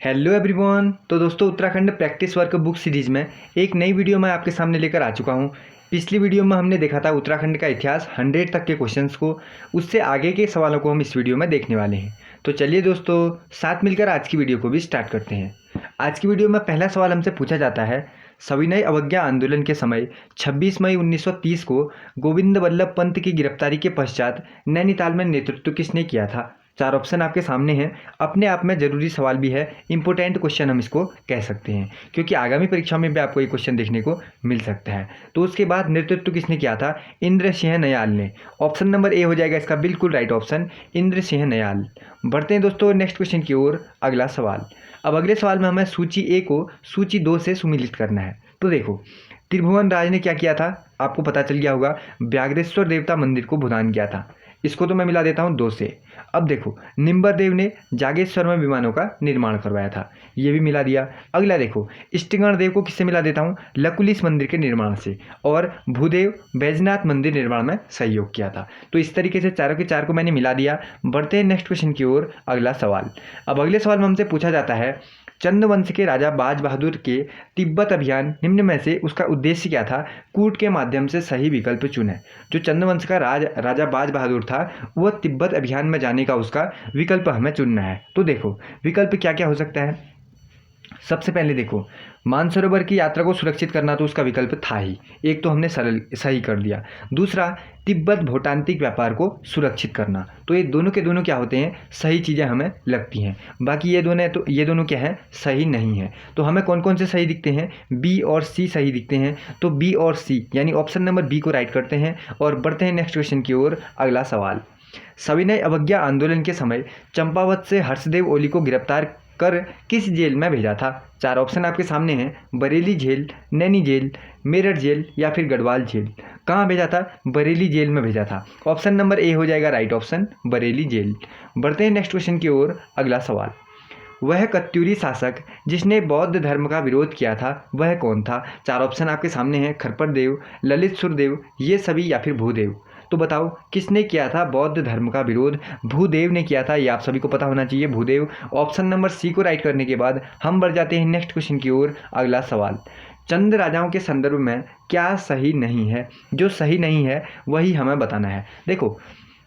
Hello everyone. तो दोस्तों, Uttarakhand practice work book series में एक नई वीडियो मैं आपके सामने लेकर आ चुका हूं। पिछली वीडियो में हमने देखा था उत्तराखंड का इतिहास 100 तक के क्वेश्चंस को। उससे आगे के सवालों को हम इस वीडियो में देखने वाले हैं। तो चलिए दोस्तों, साथ मिलकर आज की वीडियो को भी स्टार्ट करते हैं। आज की वीडियो में पहला सवाल हमसे पूछा जाता है, सविनय अवज्ञा आंदोलन के समय 26 मई 1930 को गोविंद वल्लभ पंत की गिरफ्तारी के पश्चात नैनीताल में नेतृत्व किसने किया था। चार ऑप्शन आपके सामने हैं। अपने आप में ज़रूरी सवाल भी है, इंपॉर्टेंट क्वेश्चन हम इसको कह सकते हैं, क्योंकि आगामी परीक्षा में भी आपको ये क्वेश्चन देखने को मिल सकता है। तो उसके बाद नेतृत्व किसने किया था? इंद्र सिंह नयाल ने। ऑप्शन नंबर ए हो जाएगा इसका बिल्कुल राइट ऑप्शन, इंद्र सिंह नयाल। बढ़ते हैं दोस्तों नेक्स्ट क्वेश्चन की ओर। अगला सवाल। अब अगले सवाल में हमें सूची ए को सूची 2 से सुमिलित करना है। तो देखो, त्रिभुवन राज ने क्या किया था, आपको पता चल गया होगा, व्याघ्रेश्वर देवता मंदिर को भुदान किया था। इसको तो मैं मिला देता हूँ 2 से। अब देखो, निम्बर देव ने जागेश्वर में विमानों का निर्माण करवाया था, ये भी मिला दिया। अगला देखो, स्टिंगण देव को किससे मिला देता हूँ? लकुलिस मंदिर के निर्माण से। और भूदेव बैजनाथ मंदिर निर्माण में सहयोग किया था। तो इस तरीके से चारों के चार को मैंने मिला दिया। बढ़ते हैं नेक्स्ट क्वेश्चन की ओर। अगला सवाल। अब अगले सवाल में हमसे पूछा जाता है, चंद वंश के राजा बाज बहादुर के तिब्बत अभियान निम्न में से उसका उद्देश्य क्या था? कूट के माध्यम से सही विकल्प चुनें। जो चंद वंश का राजा बाज बहादुर था, वह तिब्बत अभियान में जाने का उसका विकल्प हमें चुनना है। तो देखो, विकल्प क्या क्या हो सकता है। सबसे पहले देखो, मानसरोवर की यात्रा को सुरक्षित करना, तो उसका विकल्प था ही, एक तो हमने सरल सही कर दिया। दूसरा, तिब्बत भूटांतिक व्यापार को सुरक्षित करना। तो ये दोनों के दोनों क्या होते हैं? सही चीज़ें हमें लगती हैं। बाकी ये दोनों क्या हैं? सही नहीं है। तो हमें कौन कौन से सही दिखते हैं? बी और सी सही दिखते हैं। तो बी और सी यानी ऑप्शन नंबर बी को राइट करते हैं और बढ़ते हैं नेक्स्ट क्वेश्चन की ओर। अगला सवाल। सविनय अवज्ञा आंदोलन के समय चंपावत से हर्षदेव ओली को गिरफ्तार कर किस जेल में भेजा था? चार ऑप्शन आपके सामने हैं, Bareilly jail, Naini jail, Meerut jail या फिर गढ़वाल जेल। कहाँ भेजा था? बरेली जेल में भेजा था। ऑप्शन नंबर ए हो जाएगा राइट ऑप्शन, बरेली जेल। बढ़ते हैं नेक्स्ट क्वेश्चन की ओर। अगला सवाल। वह कत्यूरी शासक जिसने बौद्ध धर्म का विरोध किया था, वह कौन था? चार ऑप्शन आपके सामने हैं, खरपर देव, ललित सुरदेव, ये सभी या फिर भूदेव। तो बताओ किसने किया था बौद्ध धर्म का विरोध? भूदेव ने किया था, ये आप सभी को पता होना चाहिए, भूदेव। ऑप्शन नंबर सी को राइट करने के बाद हम बढ़ जाते हैं नेक्स्ट क्वेश्चन की ओर। अगला सवाल। चंद राजाओं के संदर्भ में क्या सही नहीं है? जो सही नहीं है वही हमें बताना है। देखो,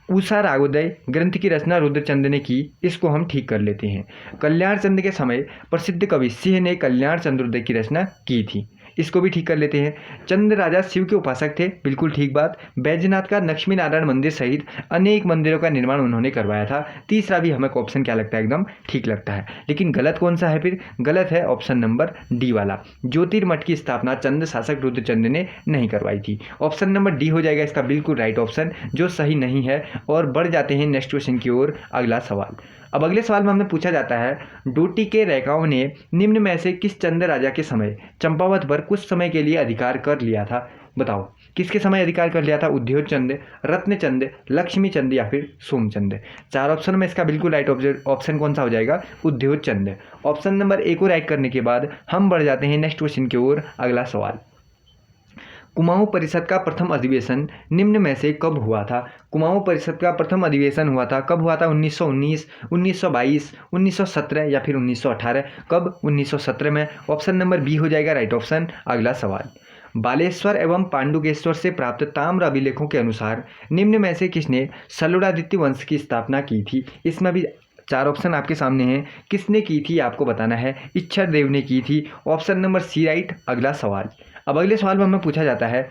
उषा रागोदय ग्रंथ की रचना रुद्रचंद ने की, इसको हम ठीक कर लेते हैं। कल्याण चंद के समय प्रसिद्ध कवि सिंह ने कल्याण चंद्रोदय की रचना की थी, इसको भी ठीक कर लेते हैं। चंद राजा शिव के उपासक थे, बिल्कुल ठीक बात। बैजनाथ का लक्ष्मी नारायण मंदिर सहित अनेक मंदिरों का निर्माण उन्होंने करवाया था। तीसरा भी हमें ऑप्शन क्या लगता है? एकदम ठीक लगता है। लेकिन गलत कौन सा है फिर? गलत है ऑप्शन नंबर डी वाला, ज्योतिर्मठ की स्थापना चंद शासक रुद्रचंद ने नहीं करवाई थी। ऑप्शन नंबर डी हो जाएगा इसका बिल्कुल राइट ऑप्शन, जो सही नहीं है। और बढ़ जाते हैं नेक्स्ट क्वेश्चन की ओर। अगला सवाल। अब अगले सवाल में हमें पूछा जाता है, डोटी के रैकाओं ने निम्न में से किस चंद राजा के समय चंपावत पर कुछ समय के लिए अधिकार कर लिया था? बताओ किसके समय अधिकार कर लिया था? उद्योग चंद, रत्नचंद, लक्ष्मी चंद या फिर सोमचंद। चार ऑप्शन में इसका बिल्कुल राइट ऑप्शन कौन सा हो जाएगा? उद्योग चंद। ऑप्शन नंबर ए को राइट करने के बाद हम बढ़ जाते हैं नेक्स्ट क्वेश्चन की ओर। अगला सवाल। कुमाऊं परिषद का प्रथम अधिवेशन निम्न में से कब हुआ था? कुमाऊं परिषद का प्रथम अधिवेशन हुआ था, कब हुआ था? 1919, 1922, 1917 या फिर 1918। कब? 1917 में। ऑप्शन नंबर बी हो जाएगा राइट ऑप्शन। अगला सवाल। बालेश्वर एवं पांडुकेश्वर से प्राप्त ताम्र अभिलेखों के अनुसार निम्न में से किसने सल्लुडादित्य वंश की स्थापना की थी? इसमें भी चार ऑप्शन आपके सामने हैं, किसने की थी आपको बताना है। इच्छर देव ने की थी। Option number C right. अगला सवाल। अब अगले सवाल में हमें पूछा जाता है,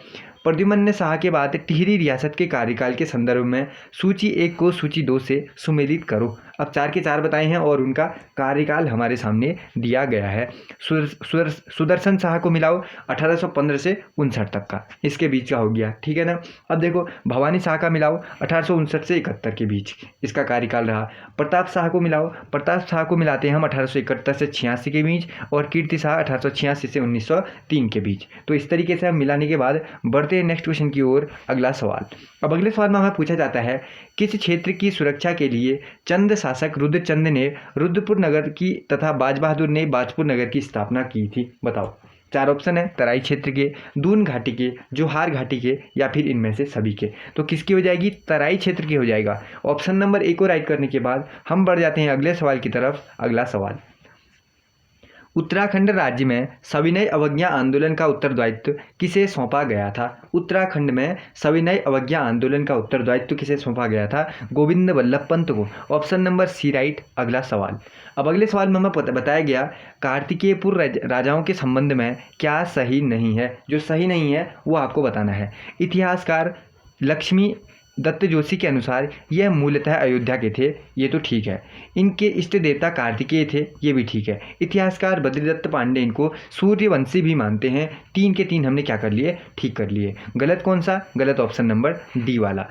प्रद्युम्न शाह के बाद टिहरी रियासत के कार्यकाल के संदर्भ में सूची 1 को सूची 2 से सुमेलित करो। अब चार के चार बताए हैं और उनका कार्यकाल हमारे सामने दिया गया है। सुदर्शन शाह को मिलाओ 1815 से 59 तक का, इसके बीच का हो गया, ठीक है ना। अब देखो, भवानी शाह का मिलाओ 1859 से 71 के बीच इसका कार्यकाल रहा। प्रताप शाह को मिलाओ, प्रताप शाह को मिलाते हैं हम 1871 से 86 के बीच, और कीर्ति शाह 1886 से 1903 के बीच। तो इस तरीके से हम मिलाने के बाद बढ़ते हैं नेक्स्ट क्वेश्चन की ओर। अगला सवाल। अब अगले सवाल में हमें पूछा जाता है, किस क्षेत्र की सुरक्षा के लिए चंद शासक रुद्रचंद ने रुद्रपुर नगर की तथा बाज बहादुर ने बाजपुर नगर की स्थापना की थी? बताओ। चार ऑप्शन है, तराई क्षेत्र के, दून घाटी के, जोहार घाटी के या फिर इनमें से सभी के। तो किसकी हो जाएगी? तराई क्षेत्र की हो जाएगा। ऑप्शन नंबर ए को राइट करने के बाद हम बढ़ जाते हैं अगले सवाल की तरफ। अगला सवाल। उत्तराखंड राज्य में सविनय अवज्ञा आंदोलन का उत्तरदायित्व किसे सौंपा गया था? उत्तराखंड में सविनय अवज्ञा आंदोलन का उत्तरदायित्व किसे सौंपा गया था? गोविंद वल्लभ पंत को। Option number C right. अगला सवाल। अब अगले सवाल में हमें बताया गया कार्तिकेयपुर राजाओं के संबंध में क्या सही नहीं है। जो सही नहीं है वो आपको बताना है। इतिहासकार लक्ष्मी दत्त जोशी के अनुसार यह मूलतः अयोध्या के थे, ये तो ठीक है। इनके इष्ट देवता कार्तिकेय थे, ये भी ठीक है। इतिहासकार बद्रीदत्त पांडे इनको सूर्यवंशी भी मानते हैं। 3 के 3 हमने क्या कर लिए? ठीक कर लिए। गलत कौन सा? गलत ऑप्शन नंबर डी वाला।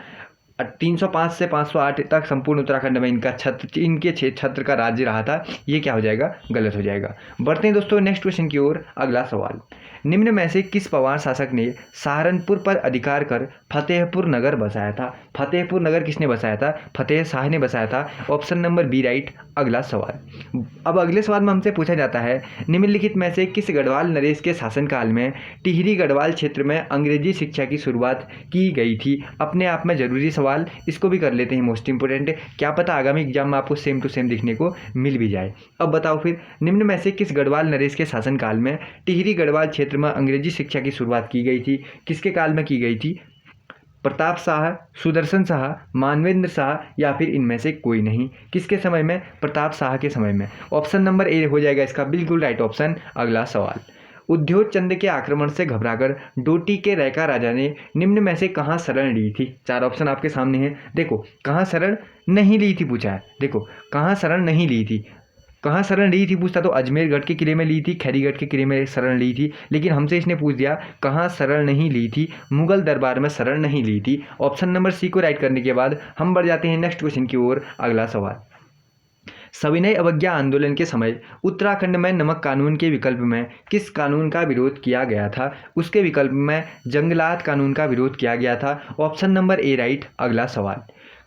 305 से 508 तक संपूर्ण उत्तराखंड में इनके छत्र का राज्य रहा था, ये क्या हो जाएगा? गलत हो जाएगा। बढ़ते हैं दोस्तों नेक्स्ट क्वेश्चन की ओर। अगला सवाल। निम्न में से किस पवार शासक ने सहारनपुर पर अधिकार कर फतेहपुर नगर बसाया था? फतेहपुर नगर किसने बसाया था? फतेह शाह ने बसाया था। Option number B right. अगला सवाल। अब अगले सवाल में हमसे पूछा जाता है निम्नलिखित में से किस गढ़वाल नरेश के शासनकाल में टिहरी गढ़वाल क्षेत्र में अंग्रेजी शिक्षा की शुरुआत की गई थी? अपने आप में जरूरी सवाल, इसको भी कर लेते हैं मोस्ट इंपोर्टेंट, क्या पता आगामी एग्जाम में आपको सेम टू सेम दिखने को मिल भी जाए। अब बताओ फिर, निम्न में से किस गढ़वाल नरेश के शासनकाल में टिहरी गढ़वाल क्षेत्र में अंग्रेजी शिक्षा की शुरुआत की गई थी? किसके काल में की गई थी? प्रताप शाह, सुदर्शन शाह, मानवेंद्र शाह या फिर इनमें से कोई नहीं? किसके समय में? प्रताप शाह के समय में। ऑप्शन नंबर ए हो जाएगा इसका बिल्कुल राइट ऑप्शन। अगला सवाल। उद्योग चंद के आक्रमण से घबराकर डोटी के रैका राजा ने निम्न में से कहाँ शरण ली थी? 4 ऑप्शन आपके सामने हैं। देखो कहाँ शरण नहीं ली थी पूछा है। देखो कहाँ शरण नहीं ली थी, कहाँ शरण ली थी पूछता तो अजमेरगढ़ के किले में ली थी, खैरीगढ़ के किले में शरण ली थी, लेकिन हमसे इसने पूछ दिया कहाँ शरण नहीं ली थी, मुगल दरबार में शरण नहीं ली थी। ऑप्शन नंबर सी को राइट करने के बाद हम बढ़ जाते हैं नेक्स्ट क्वेश्चन की ओर। अगला सवाल। सविनय अवज्ञा आंदोलन के समय उत्तराखंड में नमक कानून के विकल्प में किस कानून का विरोध किया गया था? उसके विकल्प में जंगलात कानून का विरोध किया गया था। Option number A right. अगला सवाल।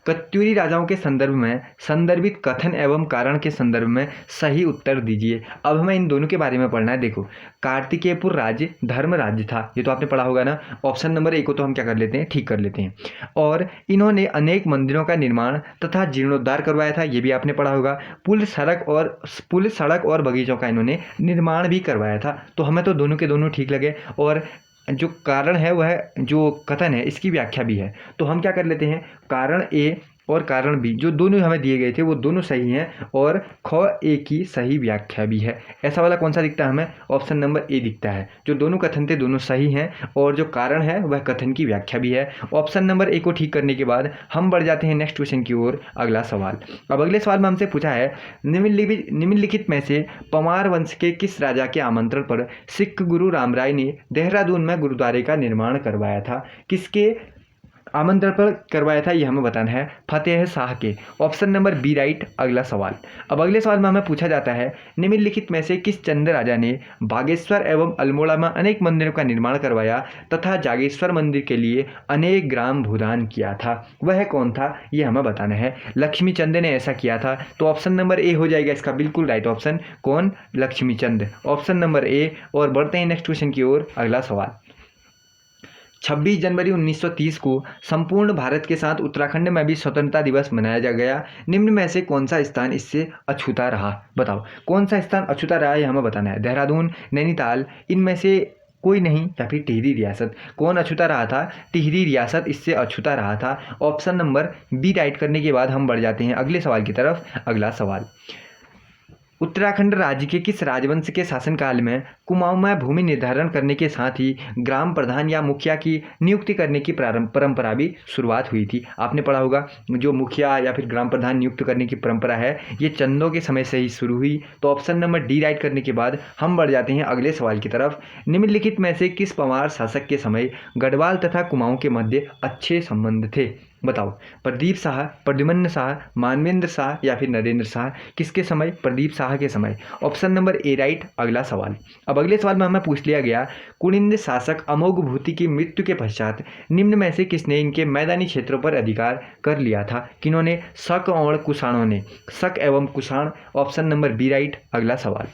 कत्यूरी राजाओं के संदर्भ में संदर्भित कथन एवं कारण के संदर्भ में सही उत्तर दीजिए। अब हमें इन दोनों के बारे में पढ़ना है। देखो कार्तिकेयपुर राज्य धर्म राज्य था, ये तो आपने पढ़ा होगा ना। ऑप्शन नंबर ए को तो हम क्या कर लेते हैं? ठीक कर लेते हैं। और इन्होंने अनेक मंदिरों का निर्माण तथा जीर्णोद्धार करवाया था, ये भी आपने पढ़ा होगा। पुल सड़क और बगीचों का इन्होंने निर्माण भी करवाया था। तो हमें तो दोनों के दोनों ठीक लगे। और जो कारण है वह जो कथन है इसकी व्याख्या भी है, तो हम क्या कर लेते हैं? कारण ए और कारण बी जो दोनों हमें दिए गए थे वो दोनों सही हैं और ख ए की सही व्याख्या भी है। ऐसा वाला कौन सा दिखता है हमें? ऑप्शन नंबर ए दिखता है। जो दोनों कथन थे दोनों सही हैं और जो कारण है वह कथन की व्याख्या भी है। ऑप्शन नंबर ए को ठीक करने के बाद हम बढ़ जाते हैं नेक्स्ट क्वेश्चन की ओर। अगला सवाल। अब अगले सवाल में हमसे पूछा है निम्नलिखित में से पंवार वंश के किस राजा के आमंत्रण पर सिख गुरु रामराय ने देहरादून में गुरुद्वारे का निर्माण करवाया था? किसके आमंत्रण पर करवाया था ये हमें बताना है। फतेह शाह के। Option number B right. अगला सवाल। अब अगले सवाल में हमें पूछा जाता है निम्नलिखित में से किस चंद राजा ने बागेश्वर एवं अल्मोड़ा में अनेक मंदिरों का निर्माण करवाया तथा जागेश्वर मंदिर के लिए अनेक ग्राम भूदान किया था? वह कौन था ये हमें बताना है। लक्ष्मी चंद ने ऐसा किया था, तो ऑप्शन नंबर ए हो जाएगा इसका बिल्कुल राइट ऑप्शन। कौन? Lakshmi Chand. Option number A. और बढ़ते हैं नेक्स्ट क्वेश्चन की ओर। अगला सवाल। 26 जनवरी 1930 को संपूर्ण भारत के साथ उत्तराखंड में भी स्वतंत्रता दिवस मनाया गया। निम्न में से कौन सा स्थान इससे अछूता रहा? बताओ कौन सा स्थान अछूता रहा है हमें बताना है। देहरादून, नैनीताल, इनमें से कोई नहीं या फिर टिहरी रियासत? कौन अछूता रहा था? टिहरी रियासत इससे अछूता रहा था। ऑप्शन नंबर बी राइट करने के बाद हम बढ़ जाते हैं अगले सवाल की तरफ। अगला सवाल। उत्तराखंड राज्य के किस राजवंश के शासनकाल में कुमाऊं में भूमि निर्धारण करने के साथ ही ग्राम प्रधान या मुखिया की नियुक्ति करने की परंपरा भी शुरुआत हुई थी? आपने पढ़ा होगा जो मुखिया या फिर ग्राम प्रधान नियुक्त करने की परंपरा है ये चंदों के समय से ही शुरू हुई। तो ऑप्शन नंबर डी राइट करने के बाद हम बढ़ जाते हैं अगले सवाल की तरफ। निम्नलिखित में से किस पंवार शासक के समय गढ़वाल तथा कुमाऊं के मध्य अच्छे संबंध थे? बताओ। प्रदीप शाह, प्रद्युम्न शाह, मानवेंद्र शाह या फिर नरेंद्र शाह? किसके समय? प्रदीप शाह के समय। Option number A right. अगला सवाल। अब अगले सवाल में हमें पूछ लिया गया कुनिंद शासक अमोघ भूति की मृत्यु के पश्चात निम्न में से किसने इनके मैदानी क्षेत्रों पर अधिकार कर लिया था? किन्होंने? शक और कुषाणों ने। शक एवं Kushan. Option number B right. अगला सवाल।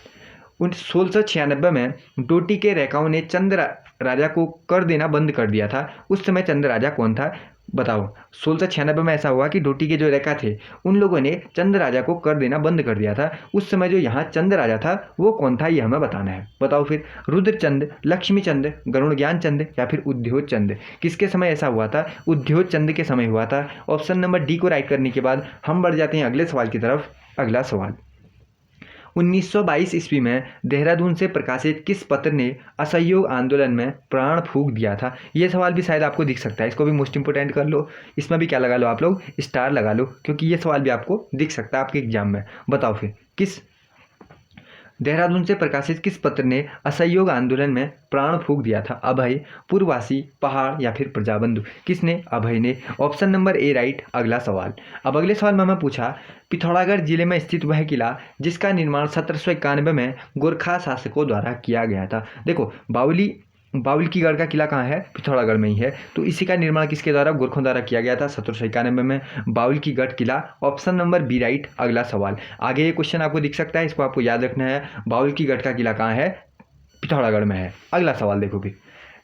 1696 में डोटी के रैकाओं ने चंद राजा को कर देना बंद कर दिया था। उस समय चंद राजा कौन था? बताओ 1696 में ऐसा हुआ कि डोटी के जो रैका थे उन लोगों ने चंद राजा को कर देना बंद कर दिया था। उस समय जो यहाँ चंद राजा था वो कौन था, ये हमें बताना है। बताओ फिर, रुद्रचंद, लक्ष्मीचंद, गरुड़ ज्ञान चंद या फिर उद्योत चंद। किसके समय ऐसा हुआ था? उद्योत चंद के समय हुआ था। ऑप्शन नंबर डी को राइट करने के बाद हम बढ़ जाते हैं अगले सवाल की तरफ। अगला सवाल, 1922 ईस्वी में देहरादून से प्रकाशित किस पत्र ने असहयोग आंदोलन में प्राण फूंक दिया था? ये सवाल भी शायद आपको दिख सकता है, इसको भी मोस्ट इंपोर्टेंट कर लो। इसमें भी क्या लगा लो आप लोग, स्टार लगा लो, क्योंकि ये सवाल भी आपको दिख सकता है आपके एग्जाम में। बताओ फिर, किस देहरादून से प्रकाशित किस पत्र ने असहयोग आंदोलन में प्राण फूंक दिया था? अभय, पूर्ववासी, पहाड़ या फिर प्रजाबंधु। किसने? अभय ने। Option number A right. अगला सवाल, अब अगले सवाल में हमें पूछा पिथौरागढ़ जिले में स्थित वह किला जिसका निर्माण 1791 में गोरखा शासकों द्वारा किया गया था। देखो, बावली की गढ़ का किला कहाँ है? पिथौरागढ़ में ही है। तो इसी का निर्माण किसके द्वारा? गोरखों द्वारा किया गया था 1791 में, बावली की गढ़ किला। Option number B right. अगला सवाल, आगे ये क्वेश्चन आपको दिख सकता है, इसको आपको याद रखना है। बावली की गढ़ का किला कहाँ है? पिथौरागढ़ में है। अगला सवाल देखो फिर,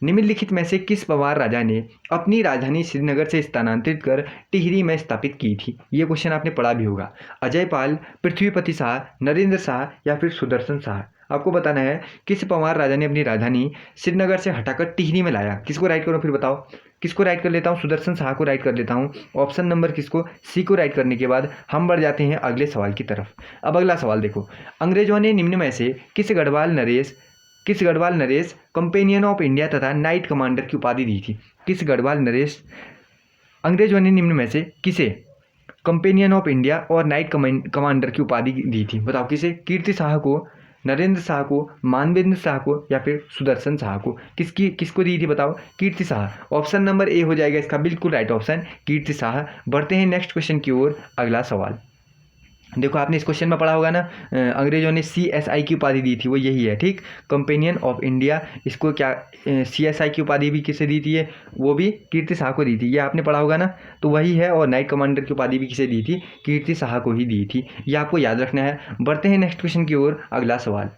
निम्नलिखित में से किस पवार राजा ने अपनी राजधानी श्रीनगर से स्थानांतरित कर टिहरी में स्थापित की थी? ये क्वेश्चन आपने पढ़ा भी होगा। अजयपाल, पृथ्वीपति शाह, नरेंद्र शाह या फिर सुदर्शन शाह। आपको बताना है किस पवार राजा ने अपनी राजधानी श्रीनगर से हटाकर टिहरी में लाया। किसको राइट करो फिर बताओ? किसको राइट कर लेता हूँ? सुदर्शन शाह को राइट कर लेता हूँ। ऑप्शन नंबर किसको? सी को राइट करने के बाद हम बढ़ जाते हैं अगले सवाल की तरफ। अब अगला सवाल देखो, अंग्रेजों ने निम्न में से किस Garhwal Naresh companion of India तथा नाइट कमांडर की उपाधि दी थी? किस गढ़वाल नरेश अंग्रेजों ने निम्न में से किसे कंपेनियन ऑफ इंडिया और नाइट कमांडर की उपाधि दी थी? बताओ किसे? कीर्ति शाह को, नरेंद्र शाह को, मानवेंद्र शाह को या फिर सुदर्शन शाह को? किसको दी थी बताओ? कीर्ति शाह। ऑप्शन नंबर ए हो जाएगा इसका बिल्कुल राइट ऑप्शन, कीर्ति शाह। बढ़ते हैं नेक्स्ट क्वेश्चन की ओर। अगला सवाल देखो, आपने इस क्वेश्चन में पढ़ा होगा ना, अंग्रेजों ने CSI की उपाधि दी थी, वो यही है, ठीक, कंपेनियन ऑफ इंडिया। इसको क्या CSI की उपाधि भी किसे दी थी? है वो भी कीर्ति शाह को दी थी, ये आपने पढ़ा होगा ना, तो वही है। और नाइट कमांडर की उपाधि भी किसे दी थी? कीर्ति शाह को ही दी थी, ये आपको याद रखना है। बढ़ते हैं नेक्स्ट क्वेश्चन की ओर। अगला सवाल,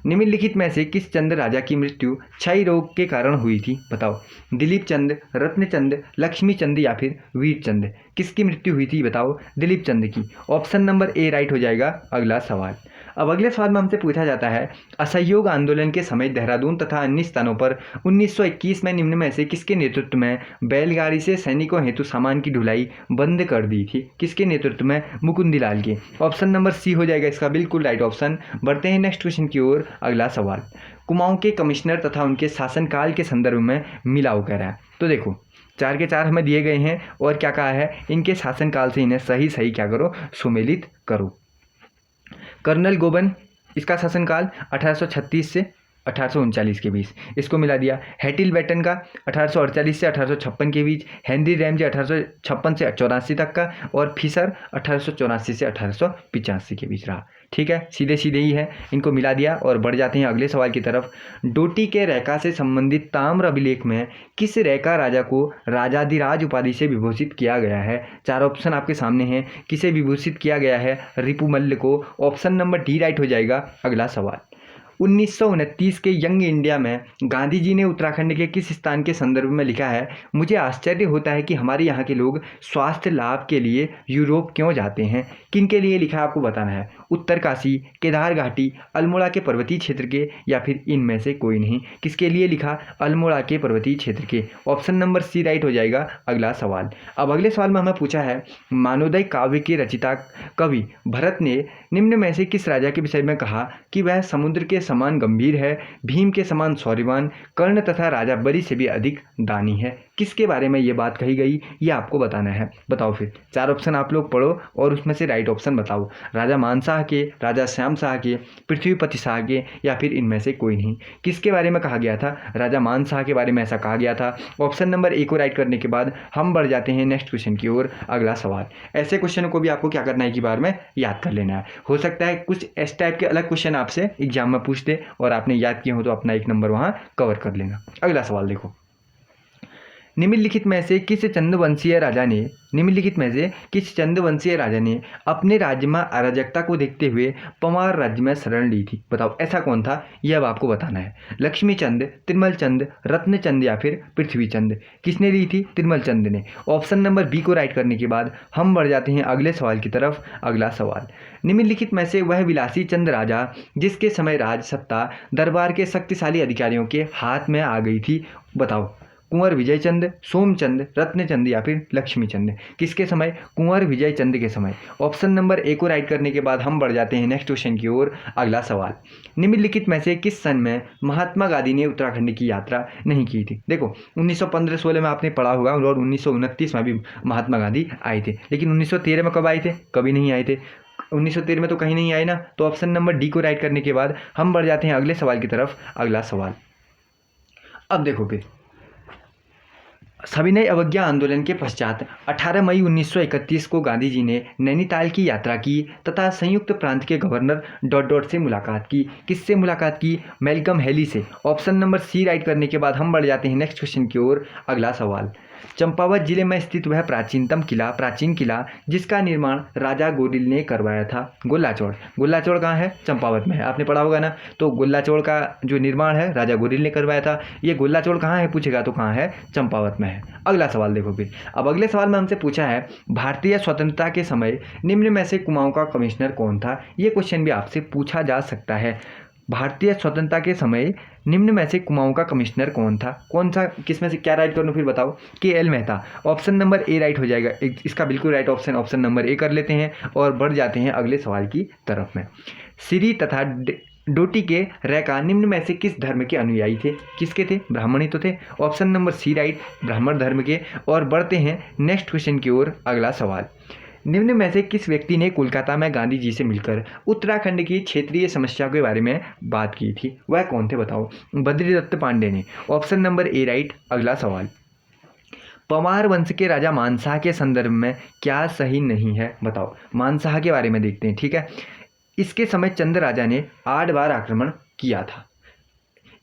निम्नलिखित में से किस चंद राजा की मृत्यु क्षय रोग के कारण हुई थी? बताओ, दिलीप चंद, रत्नचंद, लक्ष्मी चंद या फिर वीर चंद। किसकी मृत्यु हुई थी बताओ? दिलीप चंद की। ऑप्शन नंबर ए राइट हो जाएगा। अगला सवाल, अब अगले सवाल में हमसे पूछा जाता है असहयोग आंदोलन के समय देहरादून तथा अन्य स्थानों पर 1921 में निम्न में से किसके नेतृत्व में बैलगाड़ी से सैनिकों हेतु सामान की ढुलाई बंद कर दी थी? किसके नेतृत्व में? मुकुंदीलाल के। ऑप्शन नंबर सी हो जाएगा इसका बिल्कुल राइट ऑप्शन। बढ़ते हैं नेक्स्ट क्वेश्चन की ओर। अगला सवाल, कुमाऊं के कमिश्नर तथा उनके शासनकाल के संदर्भ में मिलाओ कह रहा है। तो देखो, 4 के 4 हमें दिए गए हैं और क्या कहा है, इनके शासनकाल से इन्हें सही क्या करो, सुमेलित करो। कर्नल गोबन, इसका शासनकाल 1836 से 1839 के बीच, इसको मिला दिया। हैटिल बैटन का 1848 से 1856 के बीच, हेनरी रैमजे 1856 से 84 तक का, और फिशर 1884 से 1885 के बीच रहा। ठीक है, सीधे ही है, इनको मिला दिया। और बढ़ जाते हैं अगले सवाल की तरफ। डोटी के रैका से संबंधित ताम्र अभिलेख में किस रैका राजा को राजाधिराज उपाधि से विभूषित किया गया है? 4 ऑप्शन आपके सामने हैं, किसे विभूषित किया गया है? रिपुमल्ल को। ऑप्शन नंबर डी राइट हो जाएगा। अगला सवाल, 1929 के यंग इंडिया में गांधी जी ने उत्तराखंड के किस स्थान के संदर्भ में लिखा है, मुझे आश्चर्य होता है कि हमारे यहाँ के लोग स्वास्थ्य लाभ के लिए यूरोप क्यों जाते हैं? किन के लिए लिखा है आपको बताना है। उत्तरकाशी, केदार घाटी, अल्मोड़ा के पर्वतीय क्षेत्र के या फिर इनमें से कोई नहीं। किसके लिए लिखा? अल्मोड़ा के पर्वतीय क्षेत्र के। ऑप्शन नंबर सी राइट हो जाएगा। अगला सवाल, अब अगले सवाल में हमें पूछा है मानवोदय काव्य के रचिता कवि भरत ने निम्न में से किस राजा के विषय में कहा कि वह समुद्र के समान गंभीर है, भीम के समान शौर्यवान, कर्ण तथा राजा बलि से भी अधिक दानी है? किसके बारे में ये बात कही गई, ये आपको बताना है। बताओ फिर, 4 ऑप्शन आप लोग पढ़ो और उसमें से राइट ऑप्शन बताओ। राजा मानशाह के, राजा श्याम शाह के, पृथ्वीपति शाह के या फिर इनमें से कोई नहीं। किसके बारे में कहा गया था? राजा मानशाह के बारे में ऐसा कहा गया था। ऑप्शन नंबर ए को राइट करने के बाद हम बढ़ जाते हैं नेक्स्ट क्वेश्चन की ओर। अगला सवाल, ऐसे क्वेश्चनों को भी आपको क्या करना है कि बार में याद कर लेना है। हो सकता है कुछ इस टाइप के अलग क्वेश्चन आपसे एग्जाम में पूछ दे और आपने याद किए हो तो अपना 1 नंबर वहाँ कवर कर लेना। अगला सवाल देखो, निम्नलिखित में से किस चंद्रवंशीय राजा ने अपने राज्य में अराजकता को देखते हुए पंवार राज्य में शरण ली थी? बताओ ऐसा कौन था, यह अब आपको बताना है। लक्ष्मी चंद, तिरमल चंद, रत्न चंद या फिर पृथ्वी चंद? किसने ली थी? तिरमल चंद ने। ऑप्शन नंबर बी को राइट करने के बाद हम बढ़ जाते हैं अगले सवाल की तरफ। अगला सवाल, निम्नलिखित में से वह विलासी चंद राजा जिसके समय राज सत्ता दरबार के शक्तिशाली अधिकारियों के हाथ में आ गई थी? बताओ। कुंवर विजय चंद, सोमचंद, रत्नचंद या फिर लक्ष्मी चंद? किसके समय? कुंवर विजय चंद के समय। ऑप्शन नंबर ए को राइट करने के बाद हम बढ़ जाते हैं नेक्स्ट क्वेश्चन की ओर। अगला सवाल, निम्नलिखित में से किस सन में महात्मा गांधी ने उत्तराखंड की यात्रा नहीं की थी? देखो 1915-16 में आपने पढ़ा होगा और 1929 में भी महात्मा गांधी आए थे, लेकिन 1913 में कब आए थे? कभी नहीं आए थे। 1913 में तो कहीं नहीं आए ना, तो ऑप्शन नंबर डी को राइट करने के बाद हम बढ़ जाते हैं अगले सवाल की तरफ। अगला सवाल, अब देखो फिर सविनय अवज्ञा आंदोलन के पश्चात 18 मई 1931 को गांधी जी ने नैनीताल की यात्रा की तथा संयुक्त प्रांत के गवर्नर डॉट डॉट से मुलाकात की। किससे मुलाकात की? मैल्कम हेली से। ऑप्शन नंबर सी राइट करने के बाद हम बढ़ जाते हैं नेक्स्ट क्वेश्चन की ओर। अगला सवाल, चंपावत जिले में स्थित वह प्राचीन किला जिसका निर्माण राजा गोरिल ने करवाया था? गोल्लाचौड़। गोल्लाचौड़ कहाँ है? चंपावत में है, आपने पढ़ा होगा ना। तो गोल्लाचौड़ का जो निर्माण है राजा गोरिल ने करवाया था। ये गोल्लाचौड़ कहाँ है पूछेगा तो कहाँ है? चंपावत में है। अगला सवाल देखो फिर। अब अगले सवाल में हमसे पूछा है भारतीय स्वतंत्रता के समय निम्न में से कुमाऊं का कमिश्नर कौन था? ये क्वेश्चन भी आपसे पूछा जा सकता है। भारतीय स्वतंत्रता के समय निम्न में से कुमाऊं का कमिश्नर कौन था? कौन सा, किस में से क्या राइट करूँ फिर बताओ? KL. Mehta. Option number A right हो जाएगा इसका बिल्कुल राइट ऑप्शन नंबर ए कर लेते हैं और बढ़ जाते हैं अगले सवाल की तरफ में। सिरी तथा डोटी के रैका निम्न में से किस धर्म के अनुयायी थे? किसके थे? ब्राह्मण ही तो थे। ऑप्शन नंबर सी राइट, ब्राह्मण धर्म के। और बढ़ते हैं नेक्स्ट क्वेश्चन की ओर। अगला सवाल, निम्न में से किस व्यक्ति ने कोलकाता में गांधी जी से मिलकर उत्तराखंड की क्षेत्रीय समस्या के बारे में बात की थी? वह कौन थे बताओ? बद्रीदत्त पांडे ने। Option number A right. अगला सवाल, पंवार वंश के राजा मानशाह के संदर्भ में क्या सही नहीं है? बताओ। मानशाह के बारे में देखते हैं, ठीक है। इसके समय चंद राजा ने 8 बार आक्रमण किया था।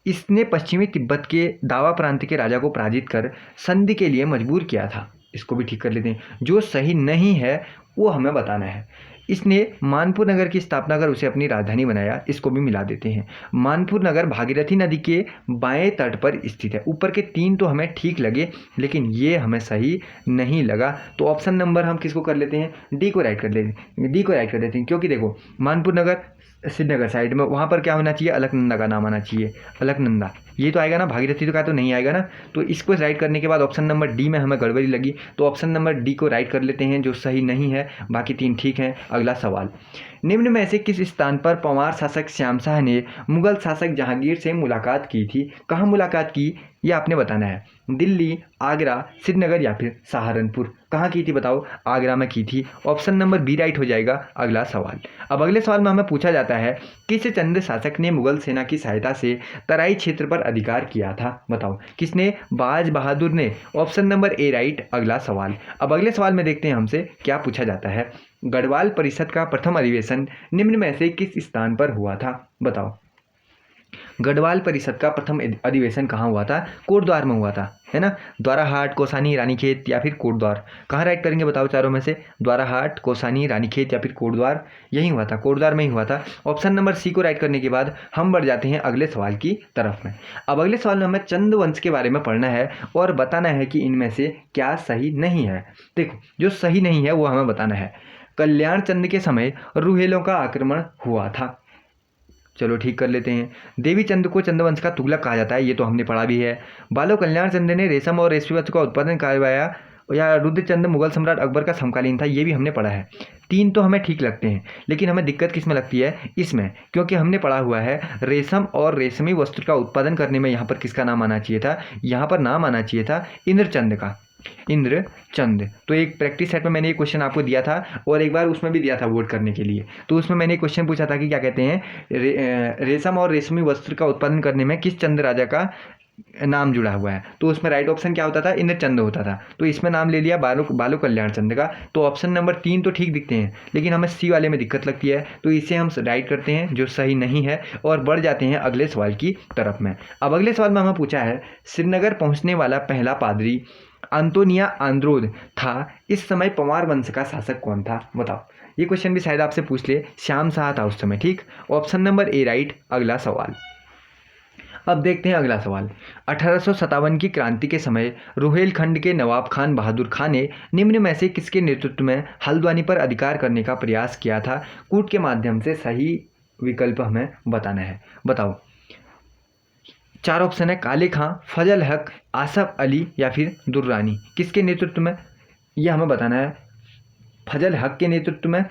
इसने पश्चिमी तिब्बत के दावा प्रांत के राजा को पराजित कर संधि के लिए मजबूर किया था। इसको भी ठीक कर लेते हैं। जो सही नहीं है वो हमें बताना है। इसने मानपुर नगर की स्थापना कर उसे अपनी राजधानी बनाया। इसको भी मिला देते हैं। मानपुर नगर भागीरथी नदी के बाएं तट पर स्थित है। ऊपर के 3 तो हमें ठीक लगे लेकिन ये हमें सही नहीं लगा, तो ऑप्शन नंबर हम किसको कर लेते हैं? डी को राइट कर लेते हैं। क्योंकि देखो मानपुर नगर श्रीनगर साइड में, वहाँ पर क्या होना चाहिए? अलकनंदा का नाम आना चाहिए। अलकनंदा ये तो आएगा ना, भागीरथी तो का तो नहीं आएगा ना। तो इसको राइट करने के बाद ऑप्शन नंबर डी में हमें गड़बड़ी लगी, तो ऑप्शन नंबर डी को राइट कर लेते हैं जो सही नहीं है, बाकी 3 ठीक हैं। अगला सवाल, निम्न में से किस स्थान पर पंवार शासक श्याम शाह ने मुगल शासक जहांगीर से मुलाकात की थी? कहाँ मुलाकात की ये आपने बताना है। दिल्ली, आगरा, श्रीनगर या फिर सहारनपुर? कहाँ की थी बताओ? आगरा में की थी। ऑप्शन नंबर बी राइट हो जाएगा। अगला सवाल, अब अगले सवाल में हमें पूछा जाता है किस चंद शासक ने मुगल सेना की सहायता से तराई क्षेत्र पर अधिकार किया था? बताओ किसने? बाज बहादुर ने। Option number A right. अगला सवाल, अब अगले सवाल में देखते हैं हमसे क्या पूछा जाता है। गढ़वाल परिषद का प्रथम अधिवेशन निम्न में से किस स्थान पर हुआ था? बताओ। गढ़वाल परिषद का प्रथम अधिवेशन कहाँ हुआ था? कोटद्वार में हुआ था, है ना। द्वाराहाट, कौसानी, रानीखेत या फिर कोटद्वार? कहाँ राइट करेंगे बताओ चारों में से? द्वाराहाट, कौसानी, रानीखेत या फिर कोटद्वार? यही हुआ था, कोटद्वार में ही हुआ था। ऑप्शन नंबर सी को राइट करने के बाद हम बढ़ जाते हैं अगले सवाल की तरफ में। अब अगले सवाल में हमें चंद वंश के बारे में पढ़ना है और बताना है कि इनमें से क्या सही नहीं है। देखो जो सही नहीं है वो हमें बताना है। कल्याण चंद के समय रुहेलों का आक्रमण हुआ था। चलो ठीक कर लेते हैं। देवी चंद को चंद्रवंश का तुगलक कहा जाता है, ये तो हमने पढ़ा भी है। बालो कल्याण चंद ने रेशम और रेशमी वस्त्र का उत्पादन करवाया, या रुद्रचंद मुगल सम्राट अकबर का समकालीन था, ये भी हमने पढ़ा है। 3 तो हमें ठीक लगते हैं, लेकिन हमें दिक्कत किस में लगती है? इसमें, क्योंकि हमने पढ़ा हुआ है रेशम और रेशमी वस्त्र का उत्पादन करने में यहाँ पर किसका नाम आना चाहिए था? यहाँ पर नाम आना चाहिए था इंद्रचंद का। इंद्रचंद। तो एक प्रैक्टिस सेट में मैंने ये क्वेश्चन आपको दिया था और एक बार उसमें भी दिया था वोट करने के लिए। तो उसमें मैंने क्वेश्चन पूछा था कि क्या कहते हैं रेशम और रेशमी वस्त्र का उत्पादन करने में किस चंद राजा का नाम जुड़ा हुआ है, तो उसमें राइट ऑप्शन क्या होता था, इंद्र चंद होता था। तो इसमें नाम ले लिया बालू कल्याण चंद का। तो ऑप्शन नंबर 3 तो ठीक दिखते हैं, लेकिन हमें सी वाले में दिक्कत लगती है, तो इसे हम राइट करते हैं जो सही नहीं है और बढ़ जाते हैं अगले सवाल की तरफ में। अब अगले सवाल में हमें पूछा है, श्रीनगर पहुंचने वाला पहला पादरी अंतोनिया आंद्रोद था, इस समय पंवार वंश का शासक कौन था, बताओ। ये क्वेश्चन भी शायद आपसे पूछ ले, श्याम शाह था उस समय, ठीक। Option number A right. अगला सवाल, अब देखते हैं अगला सवाल। 1857 की क्रांति के समय रुहेलखंड के नवाब खान बहादुर खान ने निम्न में से किसके नेतृत्व में हल्द्वानी पर अधिकार करने का प्रयास किया था, कूट के माध्यम से, सही विकल्प हमें बताना है, बताओ। 4 ऑप्शन है, काले खां, फजल हक, आसफ अली या फिर दुर्रानी। किसके नेतृत्व में, यह हमें बताना है। फजल हक के नेतृत्व में,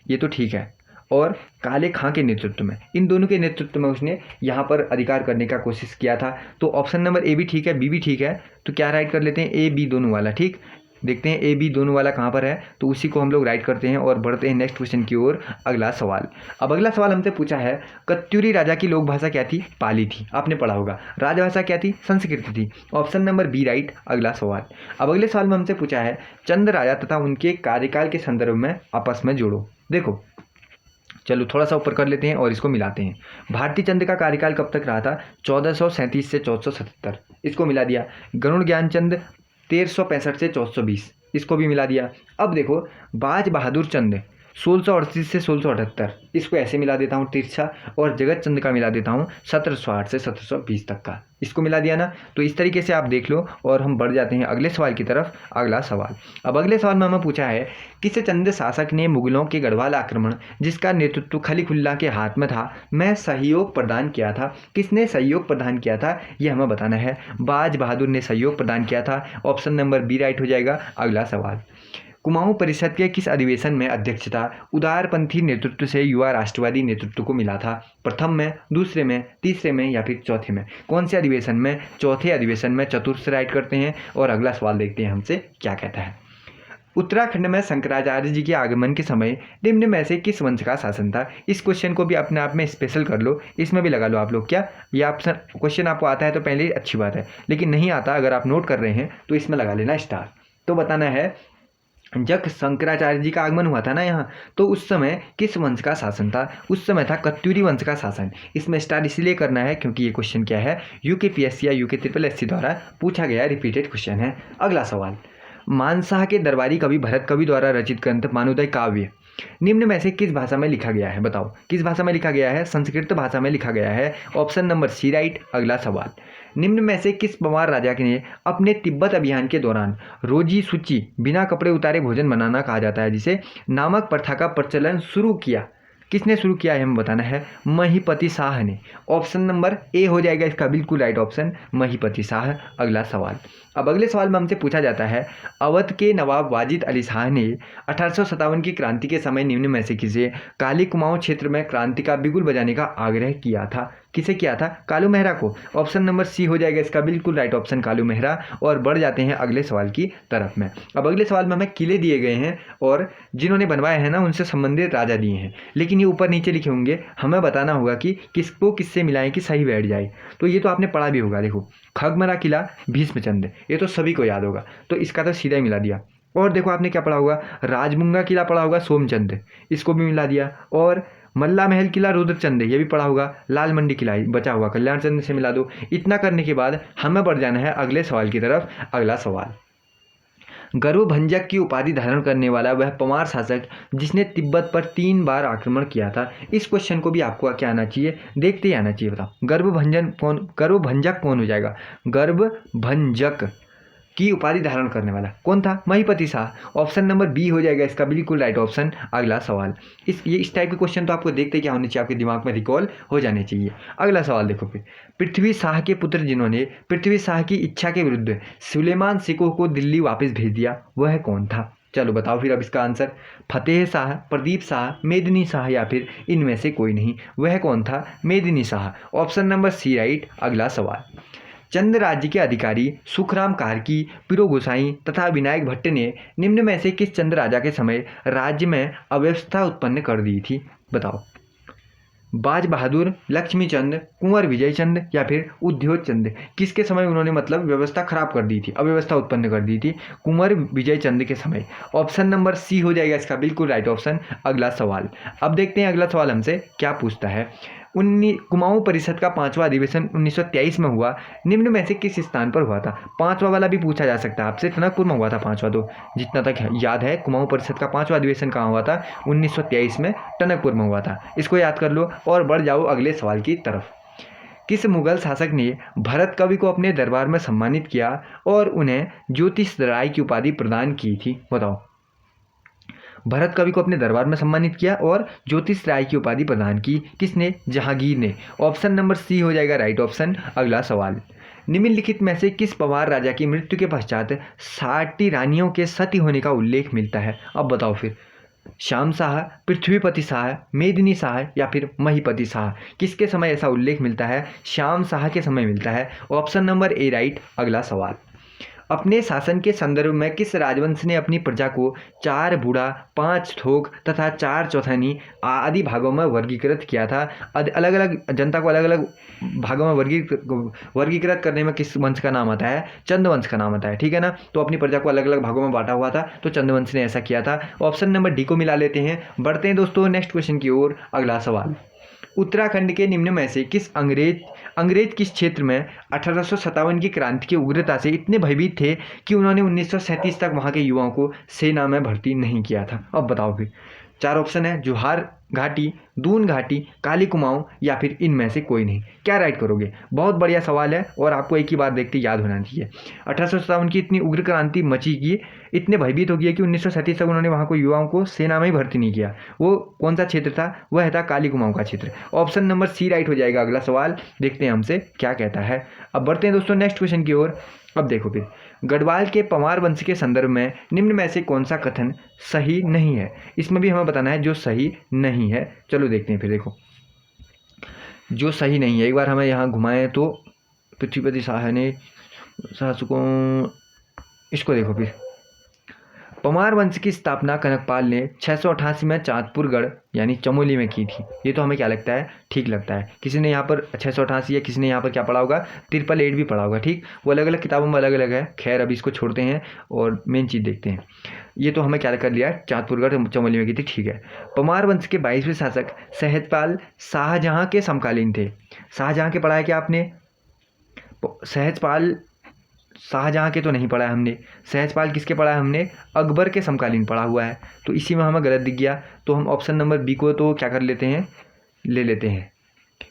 ये तो ठीक है, और काले खां के नेतृत्व में, इन दोनों के नेतृत्व में उसने यहाँ पर अधिकार करने का कोशिश किया था। तो ऑप्शन नंबर ए भी ठीक है, बी भी ठीक है, तो क्या राइट कर लेते हैं, ए बी दोनों वाला, ठीक। देखते हैं ए बी दोनों वाला कहाँ पर है, तो उसी को हम लोग राइट करते हैं और बढ़ते हैं नेक्स्ट क्वेश्चन की ओर। अगला सवाल, अब अगला सवाल हमसे पूछा है, कत्यूरी राजा की लोक भाषा क्या थी, पाली थी, आपने पढ़ा होगा। राजभाषा क्या थी, संस्कृत थी। Option number B right. अगला सवाल, अब अगले सवाल में हमसे पूछा है, चंद राजा तथा उनके कार्यकाल के संदर्भ में आपस में जोड़ो। देखो, चलो थोड़ा सा ऊपर कर लेते हैं और इसको मिलाते हैं। भारती चंद का कार्यकाल कब तक रहा था, 1437 से 1477, इसको मिला दिया। गरुड़ ज्ञानचंद 1365 से 1420, इसको भी मिला दिया। अब देखो, बाज बहादुर चंद 1638 से 1678, इसको ऐसे मिला देता हूँ तिरछा, और जगत चंद का मिला देता हूँ 1708 से 1720 तक का, इसको मिला दिया ना। तो इस तरीके से आप देख लो और हम बढ़ जाते हैं अगले सवाल की तरफ। अगला सवाल, अब अगले सवाल में हमें पूछा है, किस चंद शासक ने मुगलों के गढ़वाल आक्रमण, जिसका नेतृत्व खलीफुल्लाह के हाथ में था, में सहयोग प्रदान किया था। किसने सहयोग प्रदान किया था, यह हमें बताना है। बाज बहादुर ने सहयोग प्रदान किया था। ऑप्शन नंबर बी राइट हो जाएगा। अगला सवाल, कुमाऊं परिषद के किस अधिवेशन में अध्यक्षता उदारपंथी नेतृत्व से युवा राष्ट्रवादी नेतृत्व को मिला था, प्रथम में, दूसरे में, तीसरे में या फिर चौथे में। कौन से अधिवेशन में, चौथे अधिवेशन में, चतुर्थ राइट करते हैं। और अगला सवाल देखते हैं हमसे क्या कहता है। उत्तराखंड में शंकराचार्य जी के आगमन के समय निम्न में से किस वंश का शासन था। इस क्वेश्चन को भी अपने आप में स्पेशल कर लो, इसमें भी लगा लो आप लोग। क्या ये ऑप्शन क्वेश्चन आपको आता है तो पहले अच्छी बात है, लेकिन नहीं आता, अगर आप नोट कर रहे हैं तो इसमें लगा लेना स्टार। तो बताना है, जब शंकराचार्य जी का आगमन हुआ था ना यहाँ, तो उस समय किस वंश का शासन था, उस समय था कत्यूरी वंश का शासन। इसमें स्टार इसलिए करना है क्योंकि ये क्वेश्चन क्या है, यूकेपीएससी या यूके द्वारा पूछा गया रिपीटेड क्वेश्चन है। अगला सवाल, मानशाह के दरबारी कवि भरत कवि द्वारा रचित ग्रंथ मानोदय काव्य निम्न में से किस भाषा में लिखा गया है, बताओ। किस भाषा में लिखा गया है, संस्कृत भाषा में लिखा गया है। Option number C right. अगला सवाल, निम्न में से किस पंवार राजा ने अपने तिब्बत अभियान के दौरान रोजी सूची बिना कपड़े उतारे भोजन बनाना कहा जाता है जिसे नामक प्रथा का प्रचलन शुरू किया, किसने शुरू किया है, हमें बताना है। महीपति शाह ने। ऑप्शन नंबर ए हो जाएगा इसका बिल्कुल राइट ऑप्शन, महीपति शाह। अगला सवाल, अब अगले सवाल में हमसे पूछा जाता है, अवध के नवाब वाजिद अली शाह ने 1857 की क्रांति के समय निम्न में से किसे काली कुमाऊं क्षेत्र में क्रांति का बिगुल बजाने का आग्रह किया था। किसे किया था, कालू मेहरा को। ऑप्शन नंबर सी हो जाएगा इसका बिल्कुल राइट ऑप्शन, कालू मेहरा। और बढ़ जाते हैं अगले सवाल की तरफ में। अब अगले सवाल में हमें किले दिए गए हैं और जिन्होंने बनवाए हैं ना उनसे संबंधित राजा दिए हैं, लेकिन ये ऊपर नीचे लिखे होंगे, हमें बताना होगा कि किसको किससे मिलाएं कि सही बैठ जाए। तो ये तो आपने पढ़ा भी होगा, देखो खगमरा किला भीष्मचंद, ये तो सभी को याद होगा, तो इसका तो सीधा ही मिला दिया। और देखो आपने क्या पढ़ा होगा, राजमुंगा किला पढ़ा होगा सोमचंद, इसको भी मिला दिया। और मल्ला महल किला रुद्रचंद, ये भी पढ़ा होगा। लाल मंडी किला बचा हुआ कल्याण चंद से मिला दो। इतना करने के बाद हमें बढ़ जाना है अगले सवाल की तरफ। अगला सवाल, गर्वभंजक की उपाधि धारण करने वाला वह पंवार शासक जिसने तिब्बत पर 3 बार आक्रमण किया था। इस क्वेश्चन को भी आपको क्या आना चाहिए, देखते ही आना चाहिए, बताओ। गर्वभंजक कौन हो जाएगा, गर्वभंजक की उपाधि धारण करने वाला कौन था, महीपति शाह। ऑप्शन नंबर बी हो जाएगा इसका बिल्कुल राइट ऑप्शन। अगला सवाल, इस टाइप के क्वेश्चन तो आपको देखते क्या होने चाहिए, आपके दिमाग में रिकॉल हो जाने चाहिए। अगला सवाल देखो फिर, पृथ्वी शाह के पुत्र जिन्होंने पृथ्वी शाह की इच्छा के विरुद्ध सुलेमान सिकोह को दिल्ली वापस भेज दिया, वह कौन था। चलो बताओ फिर अब इसका आंसर, फतेह शाह, प्रदीप शाह, मेदिनी शाह या फिर इनमें से कोई नहीं। वह कौन था, Medini Shah. Option number C right. अगला सवाल, चंद राज्य के अधिकारी सुखराम कार्की, पिरो गोसाई तथा विनायक भट्ट ने निम्न में से किस चंद राजा के समय राज्य में अव्यवस्था उत्पन्न कर दी थी, बताओ। बाज बहादुर, लक्ष्मीचंद, कुंवर विजय चंद या फिर उद्योग चंद, किसके समय उन्होंने मतलब व्यवस्था खराब कर दी थी, अव्यवस्था उत्पन्न कर दी थी? कुंवर विजय चंद के समय। ऑप्शन नंबर सी हो जाएगा इसका बिल्कुल राइट ऑप्शन। अगला सवाल, अब देखते हैं अगला सवाल हमसे क्या पूछता है। कुमाऊं परिषद का 5वां अधिवेशन 1923 में हुआ, निम्न में से किस स्थान पर हुआ था? 5वां वाला भी पूछा जा सकता है आपसे, टनकपुर में हुआ था 5वां, तो जितना तक याद है कुमाऊं परिषद का 5वां अधिवेशन कहाँ हुआ था? 1923 में टनकपुर में हुआ था। इसको याद कर लो और बढ़ जाओ अगले सवाल की तरफ। किस मुगल शासक ने भरत कवि को अपने दरबार में सम्मानित किया और उन्हें ज्योतिष राय की उपाधि प्रदान की थी? बताओ। भरत कवि को अपने दरबार में सम्मानित किया और ज्योतिष राय की उपाधि प्रदान की, किसने? जहांगीर ने। ऑप्शन नंबर सी हो जाएगा राइट ऑप्शन। अगला सवाल, निम्नलिखित में से किस पवार राजा की मृत्यु के पश्चात 60 रानियों के सती होने का उल्लेख मिलता है? अब बताओ फिर, श्याम शाह, पृथ्वीपति शाह, मेदिनी शाह या फिर महीपति शाह, किसके समय ऐसा उल्लेख मिलता है? श्याम शाह के समय मिलता है। Option number A right. अगला सवाल, अपने शासन के संदर्भ में किस राजवंश ने अपनी प्रजा को 4 बूढ़ा, 5 थोक तथा 4 चौथानी आदि भागों में वर्गीकृत किया था? अलग अलग जनता को अलग अलग भागों में वर्गीकृत करने में किस वंश का नाम आता है? चंद वंश का नाम आता है, ठीक है ना। तो अपनी प्रजा को अलग अलग भागों में बांटा हुआ था, तो चंद वंश ने ऐसा किया था। ऑप्शन नंबर डी को मिला लेते हैं। बढ़ते हैं दोस्तों नेक्स्ट क्वेश्चन की ओर। अगला सवाल, उत्तराखंड के निम्न में से किस अंग्रेज किस क्षेत्र में 1857 की क्रांति की उग्रता से इतने भयभीत थे कि उन्होंने 1937 तक वहां के युवाओं को सेना में भर्ती नहीं किया था? अब बताओ फिर। 4 ऑप्शन है, जोहार घाटी, दून घाटी, काली कुमाऊं या फिर इनमें से कोई नहीं। क्या राइट करोगे? बहुत बढ़िया सवाल है और आपको एक ही बात देखते याद होना चाहिए। 1857 की इतनी उग्र क्रांति मची कि इतने भयभीत हो गए कि 1937 तक उन्होंने वहाँ को युवाओं को सेना में ही भर्ती नहीं किया। वो कौन सा क्षेत्र था? वह था काली कुमाऊं का क्षेत्र। ऑप्शन नंबर सी राइट हो जाएगा। अगला सवाल देखते हैं हमसे क्या कहता है। अब बढ़ते हैं दोस्तों नेक्स्ट क्वेश्चन की ओर। अब देखो फिर, गढ़वाल के पंवार वंश के संदर्भ में निम्न में से कौन सा कथन सही नहीं है? इसमें भी हमें बताना है जो सही नहीं है। चलो देखते हैं फिर। देखो, जो सही नहीं है एक बार हमें यहाँ घुमाएं तो पृथ्वीपति शाह ने शासकों, इसको देखो फिर, पंवार वंश की स्थापना कनकपाल ने 688 में चांदपुरगढ़ यानी चमोली में की थी। ये तो हमें क्या लगता है? ठीक लगता है। किसी ने यहाँ पर 688 या किसी ने यहाँ पर क्या पढ़ा होगा? 888 भी पढ़ा होगा, ठीक। वो अलग अलग किताबों में अलग अलग है। खैर अभी इसको छोड़ते हैं और मेन चीज़ देखते हैं। ये तो हमें क्या कर लिया? चांदपुरगढ़ चमोली में की थी, ठीक है। पंवार वंश के 22वें शासक सहजपाल शाहजहाँ के समकालीन थे। शाहजहाँ के पढ़ा है क्या आपने? सहजपाल शाहजहाँ के तो नहीं पढ़ा है हमने। सहजपाल किसके पढ़ा है हमने? अकबर के समकालीन पढ़ा हुआ है। तो इसी में हमें गलत दिख गया, तो हम ऑप्शन नंबर बी को तो क्या कर लेते हैं? ले लेते हैं।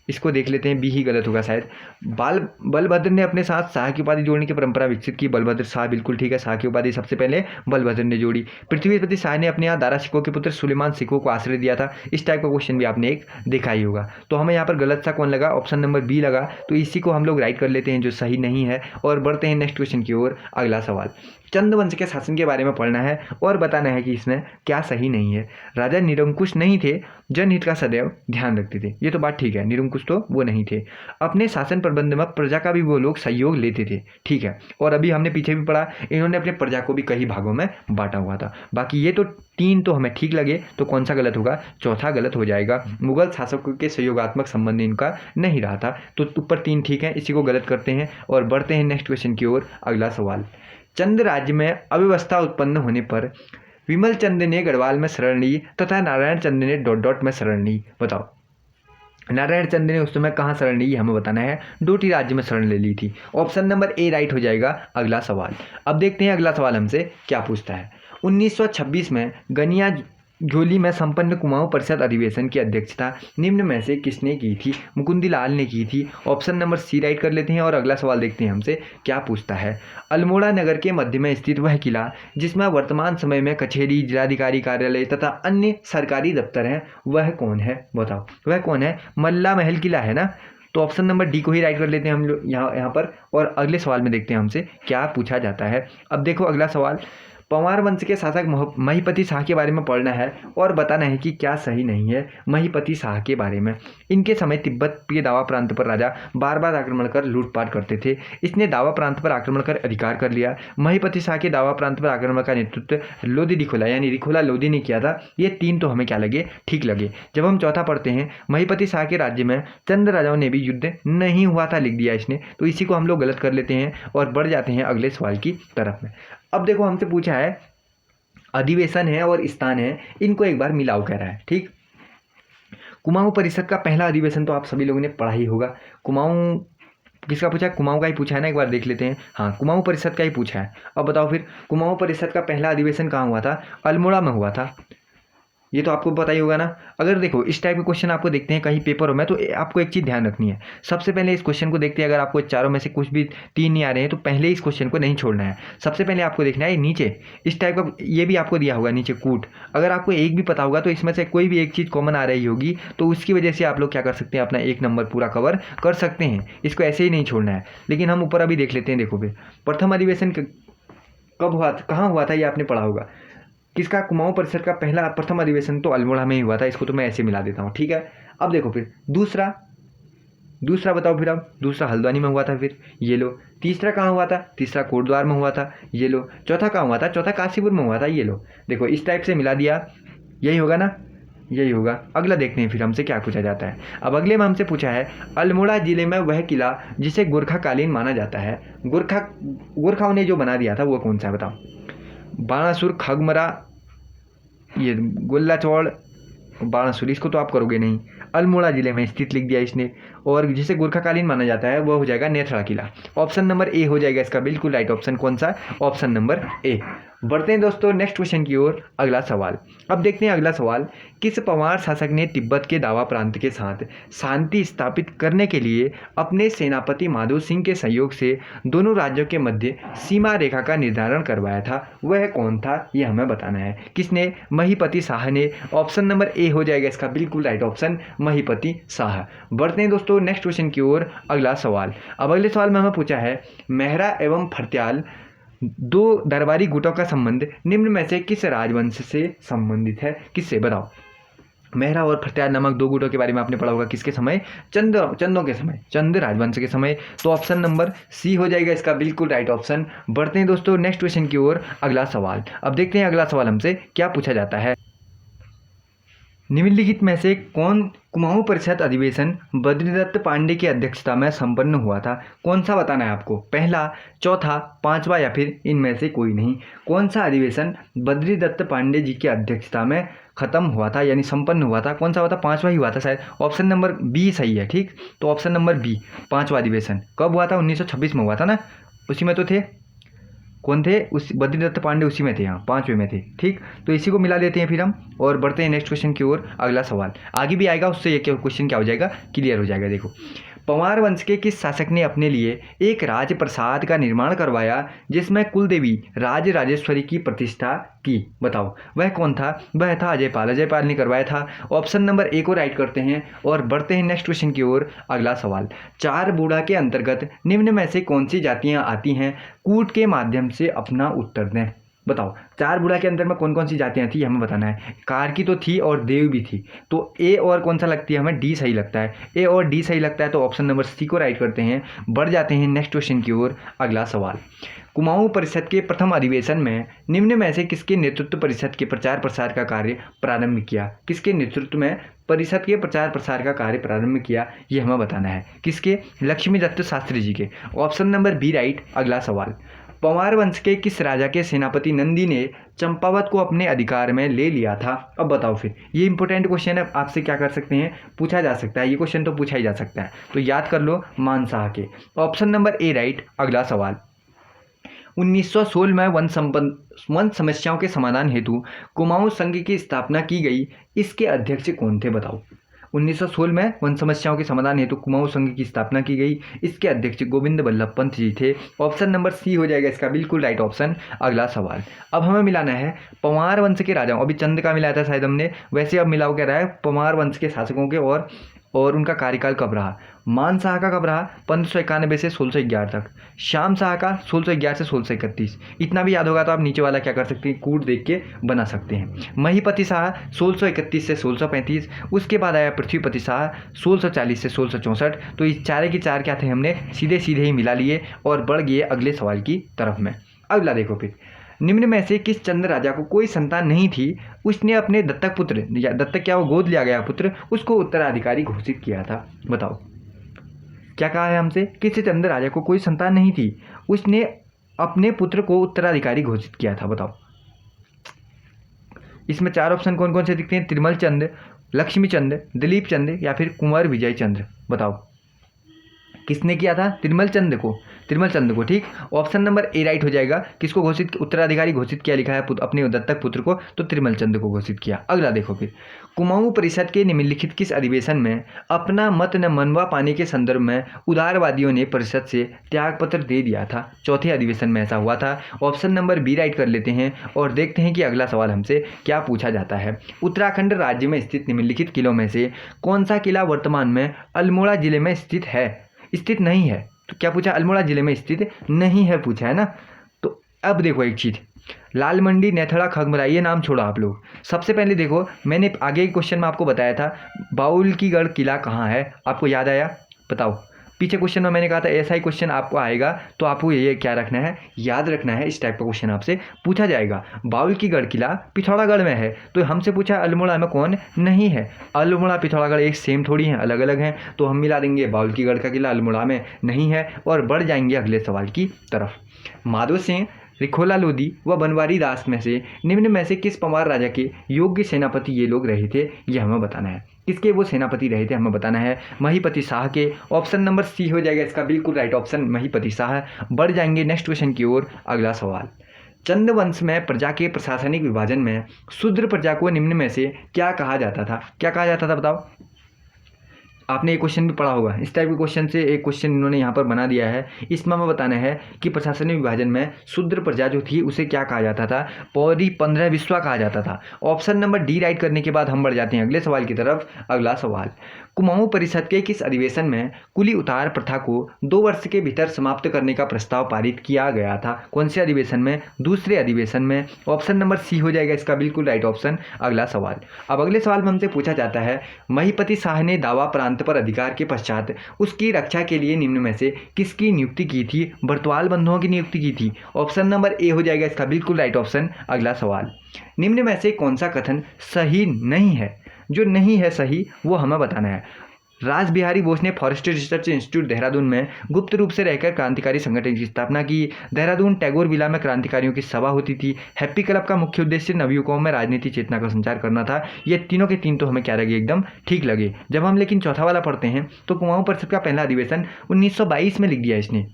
इसको देख लेते हैं, बी ही गलत होगा शायद। बलभद्र ने अपने साथ शाह की उपाधि जोड़ने की परंपरा विकसित की। बलभद्र शाह, बिल्कुल ठीक है। शाह की उपाधि सबसे पहले बलभद्र ने जोड़ी। पृथ्वीपति शाह ने अपने यहाँ दारा सिकों के पुत्र सुलेमान सिकों को आश्रय दिया था। इस टाइप का क्वेश्चन भी आपने एक देखा ही होगा। तो हमें यहाँ पर गलत सा कौन लगा? ऑप्शन नंबर बी लगा। तो इसी को हम लोग राइट कर लेते हैं जो सही नहीं है और बढ़ते हैं नेक्स्ट क्वेश्चन की ओर। अगला सवाल, चंद्रवंश के शासन के बारे में पढ़ना है और बताना है कि इसमें क्या सही नहीं है। राजा निरंकुश नहीं थे, जनहित का सदैव ध्यान रखते थे। ये तो बात ठीक है, निरंकुश तो वो नहीं थे। अपने शासन प्रबंध में प्रजा का भी वो लोग सहयोग लेते थे, ठीक है। और अभी हमने पीछे भी पढ़ा, इन्होंने अपने प्रजा को भी कई भागों में बांटा हुआ था। बाकी ये तो 3 तो हमें ठीक लगे, तो कौन सा गलत होगा? चौथा गलत हो जाएगा। मुगल शासकों के सहयोगात्मक संबंध इनका नहीं रहा था। तो ऊपर 3 ठीक है, इसी को गलत करते हैं और बढ़ते हैं नेक्स्ट क्वेश्चन की ओर। अगला सवाल, चंद राज्य में अव्यवस्था उत्पन्न होने पर विमल चंद ने गढ़वाल में शरण ली तथा नारायण चंद ने डॉट डॉट में शरण ली। बताओ, नारायण चंद ने उस समय कहाँ शरण ली? हमें बताना है। डोटी राज्य में शरण ले ली थी। ऑप्शन नंबर ए राइट हो जाएगा। अगला सवाल, अब देखते हैं अगला सवाल हमसे क्या पूछता है। 1926 में गनिया झोली में संपन्न कुमाऊं परिषद अधिवेशन की अध्यक्षता निम्न में से किसने की थी? मुकुंदी लाल ने की थी। ऑप्शन नंबर सी राइट कर लेते हैं और अगला सवाल देखते हैं हमसे क्या पूछता है। अल्मोड़ा नगर के मध्य में स्थित वह किला जिसमें वर्तमान समय में कचहरी, जिलाधिकारी कार्यालय तथा अन्य सरकारी दफ्तर हैं, वह कौन है? बताओ, वह कौन है? मल्ला महल किला है ना। तो ऑप्शन नंबर डी को ही राइट कर लेते हैं हम लोग यहाँ पर और अगले सवाल में देखते हैं हमसे क्या पूछा जाता है। अब देखो अगला सवाल, पंवार वंश के शासक महीपति शाह के बारे में पढ़ना है और बताना है कि क्या सही नहीं है महीपति शाह के बारे में। इनके समय तिब्बत के दावा प्रांत पर राजा बार बार आक्रमण कर लूटपाट करते थे। इसने दावा प्रांत पर आक्रमण कर अधिकार कर लिया। महीपति शाह के दावा प्रांत पर आक्रमण का नेतृत्व लोदी रिखोला यानी रिखोला लोदी ने किया था। ये तीन तो हमें क्या लगे, ठीक लगे। जब हम चौथा पढ़ते हैं, महीपति शाह के राज्य में चंद राजाओं ने भी युद्ध नहीं हुआ था, लिख दिया इसने, तो इसी को हम लोग गलत कर लेते हैं और बढ़ जाते हैं अगले सवाल की तरफ में। अब देखो हमसे पूछा है अधिवेशन है और स्थान है, इनको एक बार मिलाओ कह रहा है। ठीक, कुमाऊं परिषद का पहला अधिवेशन तो आप सभी लोगों ने पढ़ा ही होगा। कुमाऊं किसका पूछा है? कुमाऊं का ही पूछा है ना, एक बार देख लेते हैं। हाँ, कुमाऊं परिषद का ही पूछा है। अब बताओ फिर कुमाऊं परिषद का पहला अधिवेशन कहाँ हुआ था? अल्मोड़ा में हुआ था। ये तो आपको पता ही होगा ना। अगर देखो इस टाइप के क्वेश्चन आपको देखते हैं कहीं पेपरों में, तो आपको एक चीज़ ध्यान रखनी है। सबसे पहले इस क्वेश्चन को देखते हैं, अगर आपको चारों में से कुछ भी तीन नहीं आ रहे हैं तो पहले इस क्वेश्चन को नहीं छोड़ना है। सबसे पहले आपको देखना है नीचे इस टाइप का, ये भी आपको दिया होगा नीचे कूट। अगर आपको एक भी पता होगा तो इसमें से कोई भी एक चीज़ कॉमन आ रही होगी, तो उसकी वजह से आप लोग क्या कर सकते हैं, अपना एक नंबर पूरा कवर कर सकते हैं। इसको ऐसे ही नहीं छोड़ना है। लेकिन हम ऊपर अभी देख लेते हैं। देखो फिर प्रथम अधिवेशन कब हुआ था, कहाँ हुआ था, ये आपने पढ़ा होगा। किसका? कुमाऊं परिषद का पहला प्रथम अधिवेशन तो अल्मोड़ा में ही हुआ था। इसको तो मैं ऐसे मिला देता हूँ, ठीक है। अब देखो फिर दूसरा बताओ फिर। अब दूसरा हल्द्वानी में हुआ था, फिर ये लो। तीसरा कहाँ हुआ था? तीसरा कोटद्वार में हुआ था, ये लो। चौथा कहाँ हुआ था? चौथा काशीपुर में हुआ था, ये लो। देखो इस टाइप से मिला दिया, यही होगा ना, यही होगा। अगला देखते हैं फिर हमसे क्या पूछा जाता है। अब अगले में हमसे पूछा है अल्मोड़ा जिले में वह किला जिसे गोरखाकालीन माना जाता है, गोरखाओं ने जो बना दिया था वो कौन सा है बताओ? बाणासुर, खगमरा, ये गोल्ला चौड़, बाणासुर, इसको तो आप करोगे नहीं। अल्मोड़ा जिले में स्थित लिख दिया इसने, और जिसे गोरखाकालीन माना जाता है वह हो जाएगा नेथरा किला। ऑप्शन नंबर ए हो जाएगा इसका बिल्कुल राइट ऑप्शन। कौन सा? ऑप्शन नंबर ए। बढ़ते हैं दोस्तों नेक्स्ट क्वेश्चन की ओर। अगला सवाल, अब देखते हैं अगला सवाल। किस पंवार शासक ने तिब्बत के दावा प्रांत के साथ शांति स्थापित करने के लिए अपने सेनापति माधो सिंह के सहयोग से दोनों राज्यों के मध्य सीमा रेखा का निर्धारण करवाया था? वह कौन था, ये हमें बताना है। किसने? महीपति शाह ने। ऑप्शन नंबर ए हो जाएगा इसका बिल्कुल राइट ऑप्शन, महीपति शाह। बढ़ते हैं दोस्तों नेक्स्ट क्वेश्चन की ओर। अगला सवाल, अब अगले सवाल में हमें पूछा है मेहरा एवं फर्त्याल दो दरबारी गुटों का संबंध निम्न में से किस राजवंश से संबंधित है? किससे बताओ? मेहरा और फर्त्याल नामक दो गुटों के बारे में आपने पढ़ा होगा। किसके समय? चंदों के समय, चंद राजवंश के समय। तो ऑप्शन नंबर सी हो जाएगा इसका बिल्कुल राइट ऑप्शन। बढ़ते हैं दोस्तों नेक्स्ट क्वेश्चन की ओर। अगला सवाल, अब देखते हैं अगला सवाल हमसे क्या पूछा जाता है। निम्नलिखित में से कौन कुमाऊं परिषद अधिवेशन बद्रीदत्त पांडे की अध्यक्षता में संपन्न हुआ था? कौन सा बताना है आपको? पहला, चौथा, पांचवा या फिर इनमें से कोई नहीं। कौन सा अधिवेशन बद्रीदत्त पांडे जी की अध्यक्षता में खत्म हुआ था यानी संपन्न हुआ था? कौन सा हुआ था? पांचवा ही हुआ था शायद। ऑप्शन नंबर बी सही है। ठीक, तो ऑप्शन नंबर बी, पांचवा अधिवेशन कब हुआ था? 1926 में हुआ था ना। उसी में तो थे, कौन थे? उस बद्रीदत्त पांडे उसी में थे, यहाँ पांचवें में थे। ठीक, तो इसी को मिला लेते हैं फिर हम और बढ़ते हैं नेक्स्ट क्वेश्चन की ओर। अगला सवाल आगे भी आएगा, उससे ये क्वेश्चन क्या हो जाएगा, क्लियर हो जाएगा। देखो, पंवार वंश के किस शासक ने अपने लिए एक राजप्रसाद का निर्माण करवाया जिसमें कुलदेवी राजराजेश्वरी की प्रतिष्ठा की? बताओ वह कौन था? वह था अजयपाल। अजयपाल ने करवाया था। ऑप्शन नंबर ए को राइट करते हैं और बढ़ते हैं नेक्स्ट क्वेश्चन की ओर। अगला सवाल, चार बूढ़ा के अंतर्गत निम्न में से कौन सी जातियां आती हैं? कूट के माध्यम से अपना उत्तर दें। बताओ चार बूढ़ा के अंदर में कौन कौन सी जातियां थी, हमें बताना है। कारकी तो थी और देव भी थी, तो ए और कौन सा लगती है? हमें डी सही लगता है। ए और डी सही लगता है तो ऑप्शन नंबर सी को राइट करते हैं। बढ़ जाते हैं नेक्स्ट क्वेश्चन की ओर। अगला सवाल, कुमाऊं परिषद के प्रथम अधिवेशन में निम्न में से किसके नेतृत्व परिषद के प्रचार प्रसार का कार्य प्रारंभ किया? किसके नेतृत्व में परिषद के प्रचार प्रसार का कार्य प्रारंभ किया, ये हमें बताना है। किसके? लक्ष्मी दत्त शास्त्री जी के। Option number B right. अगला सवाल, पंवार वंश के किस राजा के सेनापति नंदी ने चंपावत को अपने अधिकार में ले लिया था? अब बताओ फिर, ये इंपॉर्टेंट क्वेश्चन है, आपसे क्या कर सकते हैं, पूछा जा सकता है। ये क्वेश्चन तो पूछा ही जा सकता है, तो याद कर लो, मानशाह के। Option number A right. अगला सवाल, 1916 में वन समस्याओं के समाधान हेतु कुमाऊं संघ की स्थापना की गई, इसके अध्यक्ष कौन थे? बताओ। 1916 में वन समस्याओं के समाधान हेतु कुमाऊं संघ की स्थापना की गई, इसके अध्यक्ष गोविंद बल्लभ पंत जी थे। ऑप्शन नंबर सी हो जाएगा इसका बिल्कुल राइट ऑप्शन। अगला सवाल, अब हमें मिलाना है पंवार वंश के राजाओं, अभी चंद का मिलाया था शायद हमने, वैसे अब मिलाओ कह रहा है पंवार वंश के शासकों के और उनका कार्यकाल कब रहा। मान शाह का कब रहा 1591 से 1611 तक, श्याम शाह का 1611 से 1631। इतना भी याद होगा तो आप नीचे वाला क्या कर सकते हैं, कूट देख के बना सकते हैं। महीपति शाह 1631 से 1635, उसके बाद आया पृथ्वीपति शाह 1640 से 1664। तो इस चारे के चार क्या थे, हमने सीधे सीधे ही मिला लिए और बढ़ गए अगले सवाल की तरफ में। अगला देखो फिर, निम्न में से किस चंद राजा को कोई संतान नहीं थी, उसने अपने दत्तक पुत्र या दत्तक क्या वो गोद लिया गया पुत्र उसको उत्तराधिकारी घोषित किया था। बताओ क्या कहा है हमसे, किस चंद राजा को कोई संतान नहीं थी, उसने अपने पुत्र को उत्तराधिकारी घोषित किया था। बताओ इसमें चार ऑप्शन कौन कौन से दिखते हैं, त्रिमल चंद, लक्ष्मी चंद, दिलीप चंद या फिर कुंवर विजय चंद्र। बताओ किसने किया था, त्रिमल चंद को। ठीक, ऑप्शन नंबर ए राइट हो जाएगा। किसको घोषित, उत्तराधिकारी घोषित किया, लिखा है अपने दत्तक पुत्र को, तो त्रिमल चंद को घोषित किया। अगला देखो फिर, कुमाऊं परिषद के निम्नलिखित किस अधिवेशन में अपना मत न मनवा पाने के संदर्भ में उदारवादियों ने परिषद से त्यागपत्र दे दिया था। चौथे अधिवेशन में ऐसा हुआ था। ऑप्शन नंबर बी राइट कर लेते हैं और देखते हैं कि अगला सवाल हमसे क्या पूछा जाता है। उत्तराखंड राज्य में स्थित निम्नलिखित किलों में से कौन सा किला वर्तमान में अल्मोड़ा जिले में स्थित नहीं है। तो क्या पूछा, अल्मोड़ा जिले में स्थित नहीं है पूछा है ना। तो अब देखो एक चीज़, लाल मंडी, नेथड़ा, खगमरा, ये नाम छोड़ो आप लोग। सबसे पहले देखो, मैंने आगे के क्वेश्चन में आपको बताया था बाउल की गढ़ किला कहाँ है, आपको याद आया, बताओ। पीछे क्वेश्चन में मैंने कहा था ऐसा ही क्वेश्चन आपको आएगा तो आपको ये क्या रखना है, याद रखना है। इस टाइप का क्वेश्चन आपसे पूछा जाएगा। बाउल की गढ़ किला पिथौरागढ़ में है, तो हमसे पूछा अल्मोड़ा में कौन नहीं है। अल्मोड़ा पिथौरागढ़ एक सेम थोड़ी हैं, अलग अलग हैं, तो हम मिला देंगे बाउल की गढ़ का किला अल्मोड़ा में नहीं है और बढ़ जाएंगे अगले सवाल की तरफ। माधो सिंह, रिखोला लोधी व बनवारी दास में से निम्न में से किस पंवार राजा के योग्य सेनापति ये लोग रहे थे, ये हमें बताना है। किसके वो सेनापति रहे थे हमें बताना है। महीपति शाह के, ऑप्शन नंबर सी हो जाएगा इसका बिल्कुल राइट ऑप्शन, महीपति शाह। बढ़ जाएंगे नेक्स्ट क्वेश्चन की ओर। अगला सवाल, चंद वंश में प्रजा के प्रशासनिक विभाजन में शूद्र प्रजा को निम्न में से क्या कहा जाता था, क्या कहा जाता था बताओ। आपने एक क्वेश्चन भी पढ़ा होगा, इस टाइप के क्वेश्चन से एक क्वेश्चन इन्होंने यहाँ पर बना दिया है। इसमें हमें बताना है कि प्रशासनिक विभाजन में शूद्र प्रजा जो थी उसे क्या कहा जाता था, पौरी 15 विश्वा कहा जाता था। ऑप्शन नंबर डी राइट करने के बाद हम बढ़ जाते हैं अगले सवाल की तरफ। अगला सवाल, कुमाऊं परिषद के किस अधिवेशन में कुली उतार प्रथा को 2 वर्ष के भीतर समाप्त करने का प्रस्ताव पारित किया गया था। कौन से अधिवेशन में, दूसरे अधिवेशन में। ऑप्शन नंबर सी हो जाएगा इसका बिल्कुल राइट ऑप्शन। अगला सवाल, अब अगले सवाल में हमसे पूछा जाता है महीपति शाह ने दावा प्रांत पर अधिकार के पश्चात उसकी रक्षा के लिए निम्न में से किसकी नियुक्ति की थी, बर्तवाल बंधुओं की नियुक्ति की थी। ऑप्शन नंबर ए हो जाएगा इसका बिल्कुल राइट ऑप्शन। अगला सवाल, निम्न में से कौन सा कथन सही नहीं है, जो नहीं है सही वो हमें बताना है। राज बिहारी बोस ने फॉरेस्ट रिसर्च इंस्टीट्यूट देहरादून में गुप्त रूप से रहकर क्रांतिकारी संगठन की स्थापना की। देहरादून टैगोर विला में क्रांतिकारियों की सभा होती थी। हैप्पी क्लब का मुख्य उद्देश्य नवयुवकों में राजनीति चेतना का संचार करना था। ये तीनों के तीन तो हमें क्या लगे, एकदम ठीक लगे। जब हम लेकिन चौथा वाला पढ़ते हैं तो कुमाऊं परिषद का पहला अधिवेशन 1922 में लिख दिया इसने।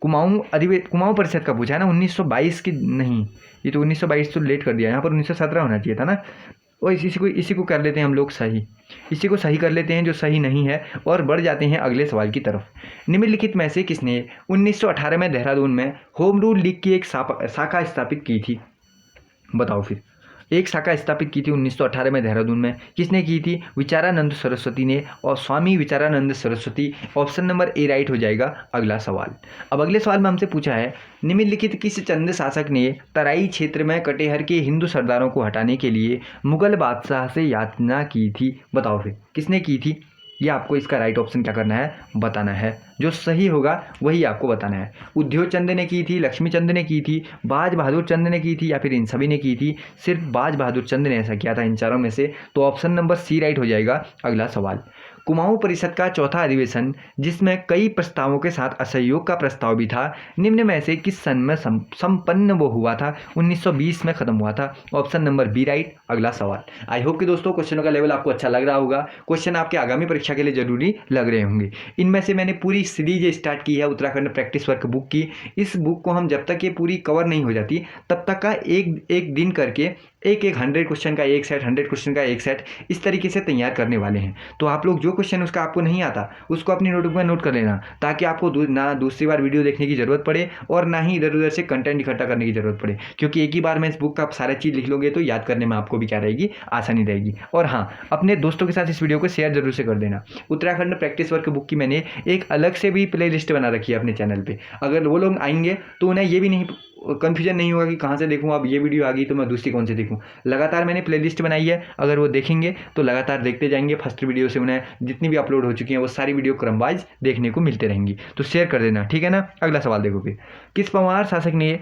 कुमाऊं परिषद का पूछा है ना, 1922 की नहीं, ये तो 1922 तो लेट कर दिया, यहाँ पर 1917 होना चाहिए था ना। और इसी को कर लेते हैं हम लोग सही, इसी को सही कर लेते हैं जो सही नहीं है और बढ़ जाते हैं अगले सवाल की तरफ। निम्नलिखित में से किसने 1918 में देहरादून में होम रूल लीग की एक शाखा स्थापित की थी। बताओ फिर, एक शाखा स्थापित की थी 1918 में देहरादून में, किसने की थी, विचारानंद सरस्वती ने और Swami Vicharanand Saraswati. Option number A right हो जाएगा। अगला सवाल, अब अगले सवाल में हमसे पूछा है निम्नलिखित किस चंद शासक ने तराई क्षेत्र में कटेहर के हिंदू सरदारों को हटाने के लिए मुगल बादशाह से याचना की थी। बताओ फिर किसने की थी, ये आपको इसका राइट ऑप्शन क्या करना है, बताना है। जो सही होगा वही आपको बताना है। उद्योग चंद ने की थी, लक्ष्मी चंद ने की थी, बाज बहादुर चंद ने की थी या फिर इन सभी ने की थी। सिर्फ बाज बहादुर चंद ने ऐसा किया था इन चारों में से, तो ऑप्शन नंबर सी राइट हो जाएगा। अगला सवाल, कुमाऊं परिषद का चौथा अधिवेशन जिसमें कई प्रस्तावों के साथ असहयोग का प्रस्ताव भी था, निम्न में से किस सन में संपन्न वो हुआ था। 1920 में खत्म हुआ था। Option number B right. अगला सवाल, आई होप कि दोस्तों क्वेश्चनों का लेवल आपको अच्छा लग रहा होगा। क्वेश्चन आपके आगामी परीक्षा के लिए जरूरी लग रहे होंगे। इनमें से मैंने पूरी सीरीज स्टार्ट की है उत्तराखंड प्रैक्टिस वर्क बुक की। इस बुक को हम जब तक ये पूरी कवर नहीं हो जाती तब तक का एक दिन करके एक 100 क्वेश्चन का एक सेट, 100 क्वेश्चन का एक सेट, इस तरीके से तैयार करने वाले हैं। तो आप लोग जो क्वेश्चन उसका आपको नहीं आता उसको अपनी नोटबुक में नोट कर लेना, ताकि आपको ना दूसरी बार वीडियो देखने की ज़रूरत पड़े और ना ही इधर उधर से कंटेंट इकट्ठा करने की ज़रूरत पड़े, क्योंकि एक ही बार में इस बुक का सारा चीज़ लिख लोगे तो याद करने में आपको भी क्या रहेगी, आसानी रहेगी। और हाँ, अपने दोस्तों के साथ इस वीडियो को शेयर जरूर से कर देना। उत्तराखंड प्रैक्टिस वर्क बुक की मैंने एक अलग से भी प्ले लिस्ट बना रखी है अपने चैनल पर। अगर वो लोग आएंगे तो उन्हें ये भी नहीं कन्फ्यूजन नहीं होगा कि कहाँ से देखूँ, अब ये वीडियो आ गई तो मैं दूसरी कौन सी देखूँ। लगातार मैंने प्लेलिस्ट बनाई है, अगर वो देखेंगे तो लगातार देखते जाएंगे। फर्स्ट वीडियो से उन्हें जितनी भी अपलोड हो चुकी हैं वो सारी वीडियो क्रम वाइज देखने को मिलते रहेंगी। तो शेयर कर देना, ठीक है ना। अगला सवाल देखो फिर, किस परमार शासक ने,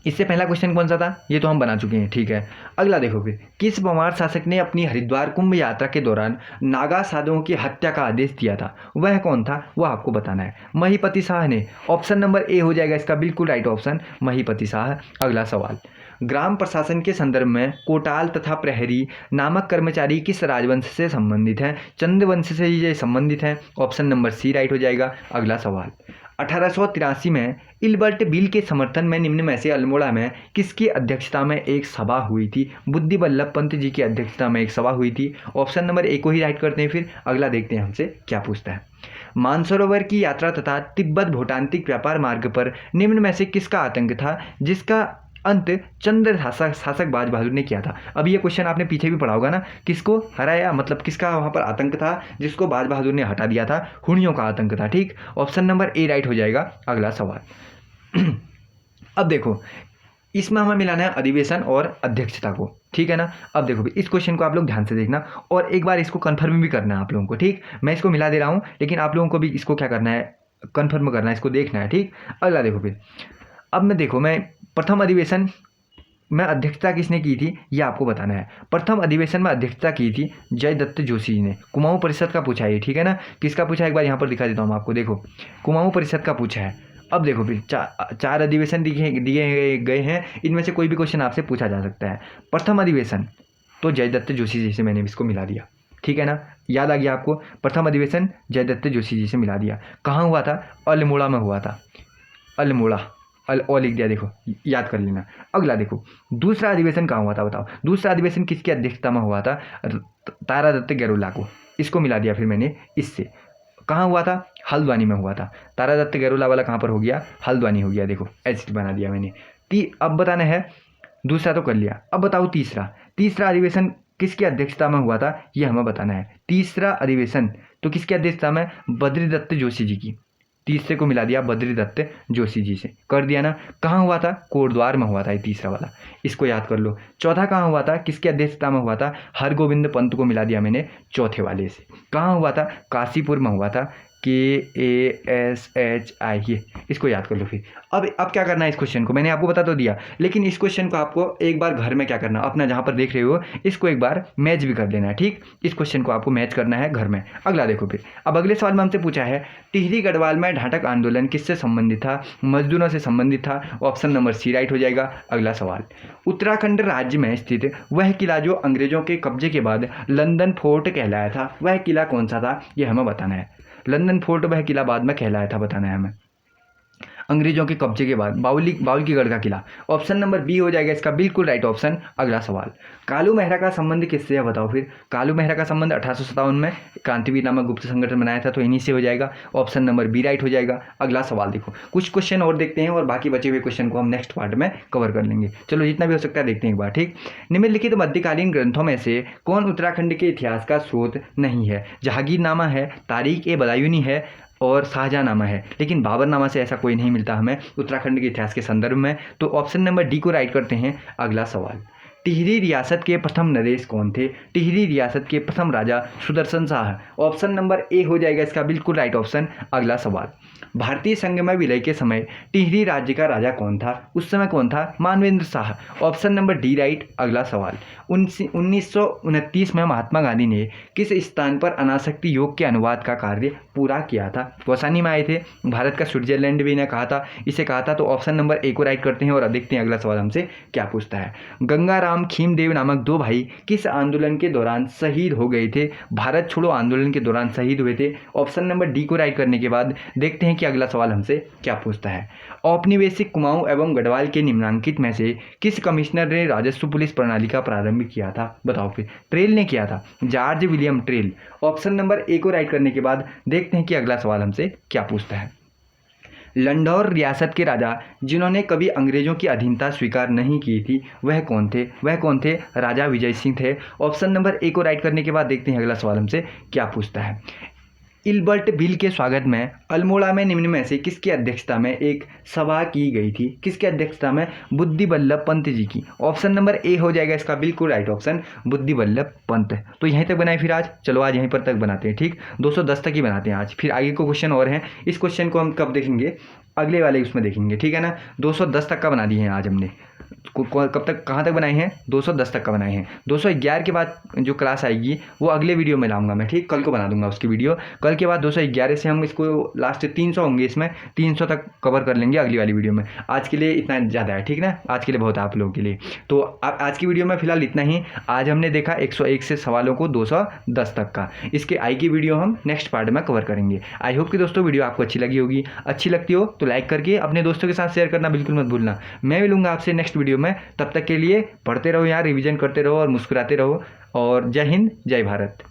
इससे पहला क्वेश्चन कौन सा था, ये तो हम बना चुके हैं, ठीक है। अगला देखो फिर, किस परमार शासक ने अपनी हरिद्वार कुंभ यात्रा के दौरान नागा साधुओं की हत्या का आदेश दिया था, वह कौन था, वह आपको बताना है। महीपति शाह ने, ऑप्शन नंबर ए हो जाएगा इसका बिल्कुल राइट ऑप्शन, महीपति शाह। अगला सवाल, ग्राम प्रशासन के संदर्भ में कोटाल तथा प्रहरी नामक कर्मचारी किस राजवंश से संबंधित हैं, चंद्रवंश से ये संबंधित हैं, ऑप्शन नंबर सी राइट हो जाएगा। अगला सवाल, 1883 में इल्बर्ट बिल के समर्थन में निम्न में से अल्मोड़ा में किसकी अध्यक्षता में एक सभा हुई थी, बुद्धि वल्लभ पंत जी की अध्यक्षता में एक सभा हुई थी। ऑप्शन नंबर ए को ही राइट करते हैं। फिर अगला देखते हैं हमसे क्या पूछता है। मानसरोवर की यात्रा तथा तिब्बत भूटांतिक व्यापार मार्ग पर निम्न में से किसका आतंक था, जिसका अंत चंद्र शासक बाज बहादुर ने किया था। अब ये क्वेश्चन आपने पीछे भी पढ़ा होगा ना, किसको हराया, मतलब किसका वहाँ पर आतंक था जिसको बाज बहादुर ने हटा दिया था, हुणियों का आतंक था, ठीक। ऑप्शन नंबर ए राइट हो जाएगा। अगला सवाल अब देखो, इसमें हमें मिलाना है अधिवेशन और अध्यक्षता को, ठीक है ना। अब देखो इस क्वेश्चन को आप लोग ध्यान से देखना और एक बार इसको कन्फर्म भी करना है आप लोगों को, ठीक। मैं इसको मिला दे रहा हूँ, लेकिन आप लोगों को भी इसको क्या करना है, कन्फर्म करना है, इसको देखना है, ठीक। अगला देखो फिर, अब मैं देखो, मैं प्रथम अधिवेशन में अध्यक्षता किसने की थी ये आपको बताना है। प्रथम अधिवेशन में अध्यक्षता की थी जयदत्त जोशी जी ने। कुमाऊं परिषद का पूछा है, ठीक है ना। किसका पूछा है एक बार यहाँ पर दिखा देता हूँ आपको, देखो कुमाऊं परिषद का पूछा है। अब देखो फिर चार अधिवेशन दिए गए हैं, इनमें से कोई भी क्वेश्चन आपसे पूछा जा सकता है। प्रथम अधिवेशन तो जयदत्त जोशी जी से मैंने इसको मिला दिया, ठीक है ना। याद आ गया आपको, प्रथम अधिवेशन जयदत्त जोशी जी से मिला दिया। कहाँ हुआ था, अल्मोड़ा में हुआ था, अल्मोड़ा, ओ लिख दिया, देखो याद कर लेना। अगला देखो, दूसरा अधिवेशन कहाँ हुआ था बताओ, दूसरा अधिवेशन किसकी अध्यक्षता में हुआ था, तारादत्त गैरोला को, इसको मिला दिया फिर मैंने इससे। कहाँ हुआ था, हल्द्वानी में हुआ था। तारादत्त गैरोला वाला कहाँ पर हो गया, हल्द्वानी हो गया, देखो ऐसे बना दिया मैंने। अब बताना है, दूसरा तो कर लिया, अब बताओ तीसरा अधिवेशन किसकी अध्यक्षता में हुआ था, ये हमें बताना है। तीसरा अधिवेशन तो किसकी अध्यक्षता में, बद्रीदत्त जोशी जी की। तीसरे को मिला दिया बद्रीदत्त जोशी जी से, कर दिया ना। कहाँ हुआ था, कोटद्वार में हुआ था ये तीसरा वाला, इसको याद कर लो। चौथा कहाँ हुआ था, किसकी अध्यक्षता में हुआ था, हरगोविंद पंत को मिला दिया मैंने चौथे वाले से। कहाँ हुआ था, काशीपुर में हुआ था, KASHI, ये इसको याद कर लो फिर। अब क्या करना है, इस क्वेश्चन को मैंने आपको बता तो दिया, लेकिन इस क्वेश्चन को आपको एक बार घर में क्या करना, अपना जहाँ पर देख रहे हो इसको एक बार मैच भी कर देना है, ठीक। इस क्वेश्चन को आपको मैच करना है घर में। अगला देखो फिर, अब अगले सवाल में हमसे पूछा है, टिहरी गढ़वाल में ढाटक आंदोलन किससे संबंधित था, मजदूरों से संबंधित था। ऑप्शन नंबर सी राइट हो जाएगा। अगला सवाल, उत्तराखंड राज्य में स्थित वह किला जो अंग्रेजों के कब्जे के बाद लंदन फोर्ट कहलाया था, वह किला कौन सा था, यह हमें बताना है। लंदन फोर्ट वह किला बाद में कहलाया था, बताना है हमें, अंग्रेजों के कब्जे के बाद। बाउल की गढ़ का किला, ऑप्शन नंबर बी हो जाएगा इसका बिल्कुल राइट ऑप्शन। अगला सवाल, कालू मेहरा का संबंध किससे है बताओ फिर। कालू मेहरा का संबंध 1857 में क्रांतिवीर नामक गुप्त संगठन बनाया था, तो इन्हीं से हो जाएगा। ऑप्शन नंबर बी राइट हो जाएगा। अगला सवाल देखो, कुछ क्वेश्चन और देखते हैं और बाकी बचे हुए क्वेश्चन को हम नेक्स्ट पार्ट में कवर कर लेंगे। चलो जितना भी हो सकता है देखते हैं एक बार, ठीक। निम्नलिखित मध्यकालीन ग्रंथों में से कौन उत्तराखंड के इतिहास का स्रोत नहीं है। जहांगीरनामा है, तारीख-ए-बदायूनी है और शाहजहाँनामा है, लेकिन बाबरनामा से ऐसा कोई नहीं मिलता हमें उत्तराखंड के इतिहास के संदर्भ में। तो ऑप्शन नंबर डी को राइट करते हैं। अगला सवाल, टिहरी रियासत के प्रथम नरेश कौन थे। टिहरी रियासत के प्रथम राजा Sudarshan Shah. Option number A हो जाएगा इसका बिल्कुल राइट ऑप्शन। अगला सवाल, भारतीय संघ में विलय के समय टिहरी राज्य का राजा कौन था, उस समय कौन था, Manvendra Shah. Option number D right. अगला सवाल, 1929 में महात्मा गांधी ने किस स्थान पर अनासक्ति योग के अनुवाद का कार्य पूरा किया था। कौसानी में आए थे, भारत का स्विट्जरलैंड भी इन्हें कहा था, इसे कहा था। तो ऑप्शन नंबर ए को राइट करते हैं और देखते हैं अगला सवाल हमसे क्या पूछता है। गंगा राम खीमदेव नामक दो भाई किस आंदोलन के दौरान शहीद हो गए थे? भारत छोड़ो आंदोलन के दौरान शहीद हुए थे। ऑप्शन नंबर डी को राइट करने के बाद देखते हैं कि अगला सवाल हमसे क्या पूछता है। औपनिवेशिक कुमाऊं एवं गढ़वाल के निम्नलिखित में से किस कमिश्नर ने राजस्व पुलिस प्रणाली का प्रारंभ किया था? बताओ फिर। ट्रेल ने किया था, George William trail. Option number ए को राइट करने के बाद देखते हैं कि अगला सवाल हमसे क्या पूछता है। लंढौर रियासत के राजा जिन्होंने कभी अंग्रेजों की अधीनता स्वीकार नहीं की थी वह कौन थे? राजा विजय सिंह थे। ऑप्शन नंबर ए को राइट करने के बाद देखते हैं अगला सवाल हमसे क्या पूछता है। इल्बर्ट बिल के स्वागत में अल्मोड़ा में निम्न में से किसकी अध्यक्षता में एक सभा की गई थी? किसकी अध्यक्षता में? बुद्धि बल्लभ पंत जी की। ऑप्शन नंबर ए हो जाएगा इसका बिल्कुल राइट ऑप्शन, बुद्धि बल्लभ पंत। तो यहीं तक बनाए फिर आज, चलो आज यहीं पर तक बनाते हैं, ठीक। 210 तक ही बनाते हैं आज, फिर आगे को क्वेश्चन और हैं। इस क्वेश्चन को हम कब देखेंगे? अगले वाले उसमें देखेंगे, ठीक है ना। 210 तक का बना दिए हैं आज हमने। कब तक, कहाँ तक बनाए हैं? 210 तक का बनाए हैं। 211 के बाद जो क्लास आएगी वो अगले वीडियो में लाऊंगा मैं, ठीक। कल को बना दूंगा उसकी वीडियो। कल के बाद 211 से हम इसको लास्ट 300 होंगे, इसमें 300 तक कवर कर लेंगे अगली वाली वीडियो में। आज के लिए इतना ज़्यादा है, ठीक ना। आज के लिए बहुत है आप लोगों के लिए। तो आज की वीडियो में फिलहाल इतना ही। आज हमने देखा 101 से सवालों को 210 तक का। इसके आई की वीडियो हम नेक्स्ट पार्ट में कवर करेंगे। आई होप कि दोस्तों वीडियो आपको अच्छी लगी होगी। अच्छी लगती हो तो लाइक करके अपने दोस्तों के साथ शेयर करना बिल्कुल मत भूलना। मैं मिलूंगा आपसे नेक्स्ट वीडियो में। तब तक के लिए पढ़ते रहो यार, रिवीजन करते रहो और मुस्कुराते रहो। और जय हिंद, जय भारत।